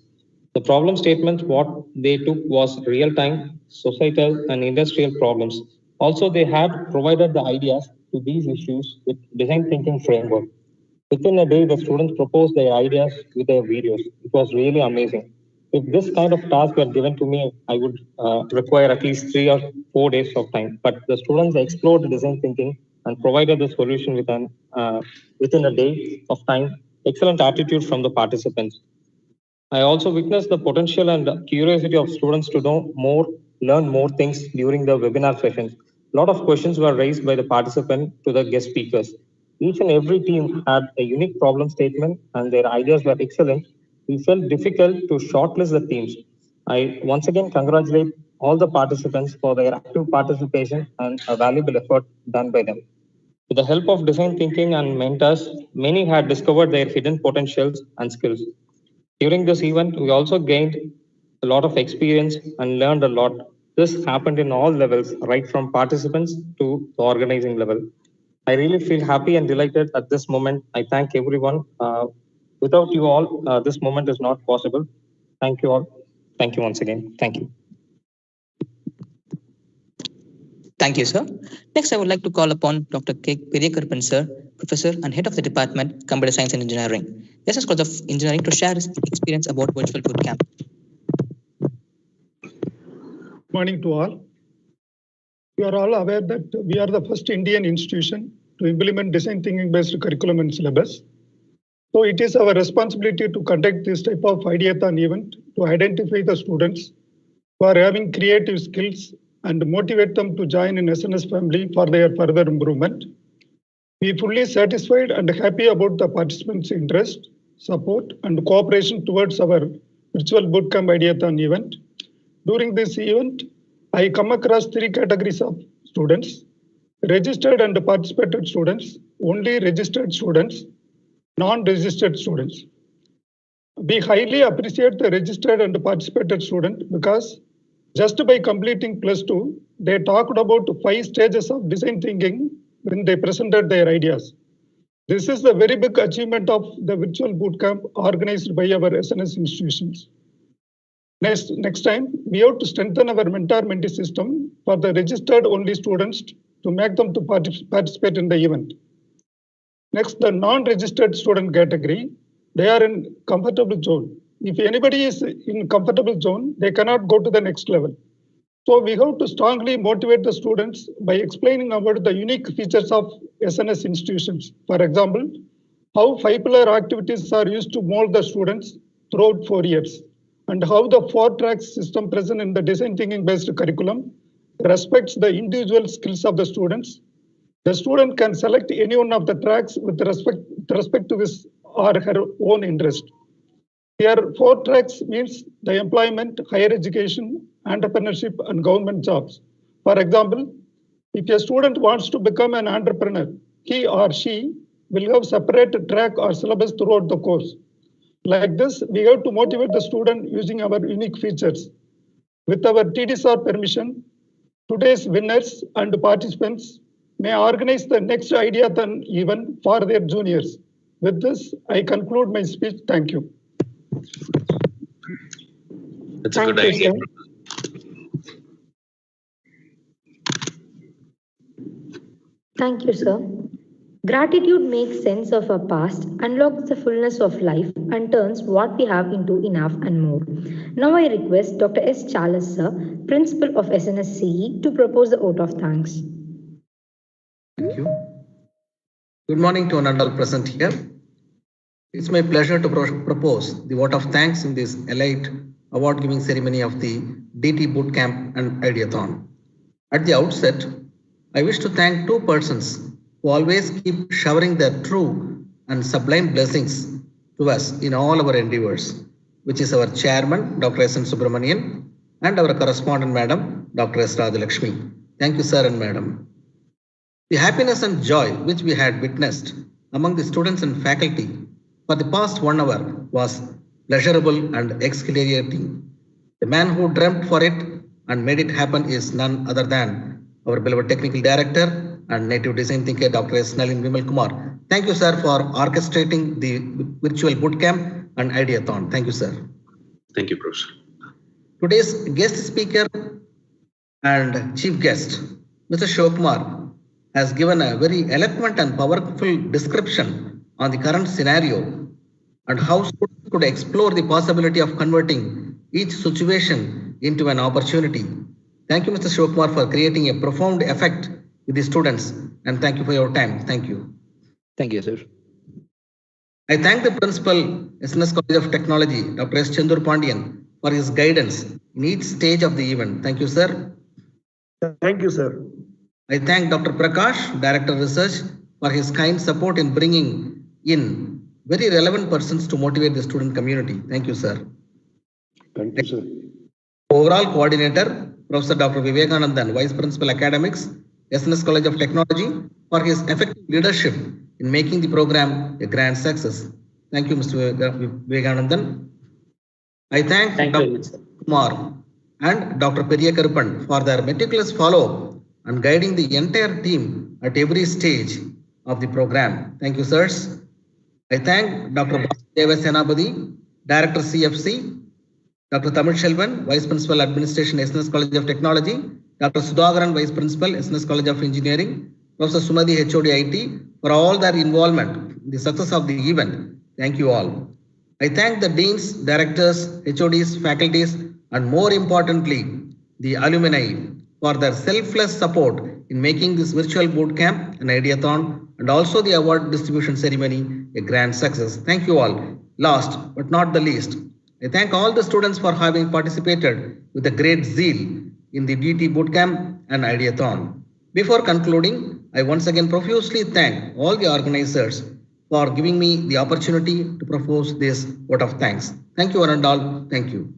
The problem statements what they took was real-time, societal, and industrial problems. Also, they had provided the ideas to these issues with design thinking framework. Within a day, the students proposed their ideas with their videos. It was really amazing. If this kind of task were given to me, I would require at least 3 or 4 days of time. But the students explored design thinking and provided the solution within a day of time. Excellent attitude from the participants. I also witnessed the potential and curiosity of students to know more, learn more things during the webinar sessions. A lot of questions were raised by the participant to the guest speakers. Each and every team had a unique problem statement and their ideas were excellent. We felt difficult to shortlist the teams. I once again congratulate all the participants for their active participation and a valuable effort done by them. With the help of design thinking and mentors, many had discovered their hidden potentials and skills. During this event, we also gained a lot of experience and learned a lot. This happened in all levels, right from participants to the organizing level. I really feel happy and delighted at this moment. I thank everyone. Without you all, this moment is not possible. Thank you all. Thank you once again. Thank you. Thank you, sir. Next, I would like to call upon Dr. K. Periyakarpan, sir, Professor and Head of the Department, Computer Science and Engineering, SNS College of Engineering, to share his experience about virtual bootcamp. Morning to all. You are all aware that we are the first Indian institution to implement design thinking based curriculum and syllabus. So it is our responsibility to conduct this type of Ideathon event to identify the students who are having creative skills and motivate them to join in SNS family for their further improvement. We are fully satisfied and happy about the participants' interest, support, and cooperation towards our virtual bootcamp Ideathon event. During this event, I come across 3 categories of students: registered and participated students, only registered students, non-registered students. We highly appreciate the registered and participated student because just by completing +2, they talked about 5 stages of design thinking when they presented their ideas. This is the very big achievement of the virtual bootcamp organized by our SNS institutions. Next time, we have to strengthen our mentor-mentee system for the registered only students to make them to participate in the event. Next, the non-registered student category, they are in comfortable zone. If anybody is in comfortable zone, they cannot go to the next level. So we have to strongly motivate the students by explaining about the unique features of SNS institutions. For example, how 5 pillar activities are used to mold the students throughout 4 years, and how the 4-track system present in the design thinking based curriculum respects the individual skills of the students. The student can select any one of the tracks with respect to his or her own interest. Here, 4 tracks means the employment, higher education, entrepreneurship, and government jobs. For example, If a student wants to become an entrepreneur, he or she will have separate track or syllabus throughout the course. Like this, we have to motivate the student using our unique features. With our TDSR permission, today's winners and participants may organize the next Ideathon event for their juniors. With this, I conclude my speech. Thank you. That's a good idea. Thank you, sir. Gratitude makes sense of our past, unlocks the fullness of life, and turns what we have into enough and more. Now I request Dr. S. Charles, sir, Principal of SNSCE, to propose the vote of thanks. Thank you. Good morning to one and all present here. It's my pleasure to propose the vote of thanks in this elite award giving ceremony of the DT Bootcamp and Ideathon. At the outset, I wish to thank two persons who always keep showering their true and sublime blessings to us in all our endeavors, which is our chairman, Dr. S. N. Subramanian, and our correspondent, Madam, Dr. S. Radhalakshmi. Thank you, sir and madam. The happiness and joy which we had witnessed among the students and faculty for the past 1 hour was pleasurable and exhilarating. The man who dreamt for it and made it happen is none other than our beloved technical director and native design thinker, Dr. S. Nalin Vimal Kumar. Thank you, sir, for orchestrating the virtual bootcamp and Ideathon. Thank you, sir. Thank you, Professor. Today's guest speaker and chief guest, Mr. Shokkumar, has given a very eloquent and powerful description on the current scenario and how students could explore the possibility of converting each situation into an opportunity. Thank you, Mr. Shokkumar, for creating a profound effect with the students, and thank you for your time. Thank you. Thank you, sir. I thank the principal, SNS College of Technology, Dr. S. Chendur Pandian, for his guidance in each stage of the event. Thank you, sir. Thank you, sir. I thank Dr. Prakash, Director of Research, for his kind support in bringing in very relevant persons to motivate the student community. Thank you, sir. Thank you, sir. Overall Coordinator, Professor Dr. Vivekanandan, Vice Principal Academics, SNS College of Technology, for his effective leadership in making the program a grand success. Thank you, Mr. Vivekanandan. I thank Dr. Kumar and Dr. Periyakarupan for their meticulous follow-up and guiding the entire team at every stage of the program. Thank you, sirs. I thank Dr. Deva Senapati, Director CFC, Dr. Tamil Shelvan, Vice Principal Administration, SNS College of Technology, Dr. Sudhakaran, Vice Principal, SNS College of Engineering, Professor Sumadi, HOD IT, for all their involvement in the success of the event. Thank you all. I thank the deans, directors, HODs, faculties, and more importantly, the alumni for their selfless support in making this virtual bootcamp an Ideathon and also the award distribution ceremony a grand success. Thank you all. Last but not the least, I thank all the students for having participated with a great zeal in the DT Bootcamp and Ideathon. Before concluding, I once again profusely thank all the organizers for giving me the opportunity to propose this vote of thanks. Thank you one and all. Thank you.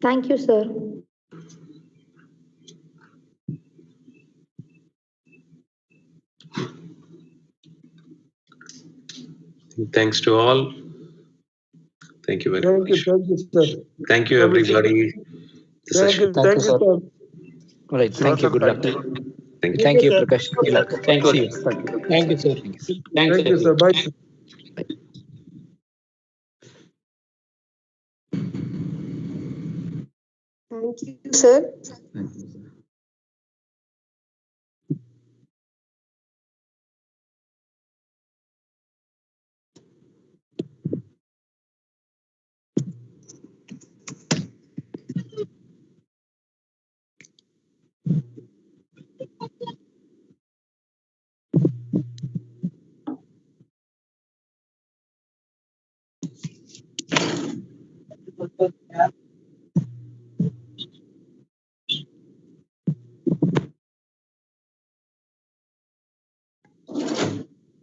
Thank you, sir. Thanks to all. Thank you very much. Thank you, sir. Thank you, everybody. Thank you, sir. All right, thank you. Good luck. Thank you, Prakash. Good luck. Thank you. See you. Thank you, sir. Thank you, sir. Bye. Thank you, sir. Thank you, sir.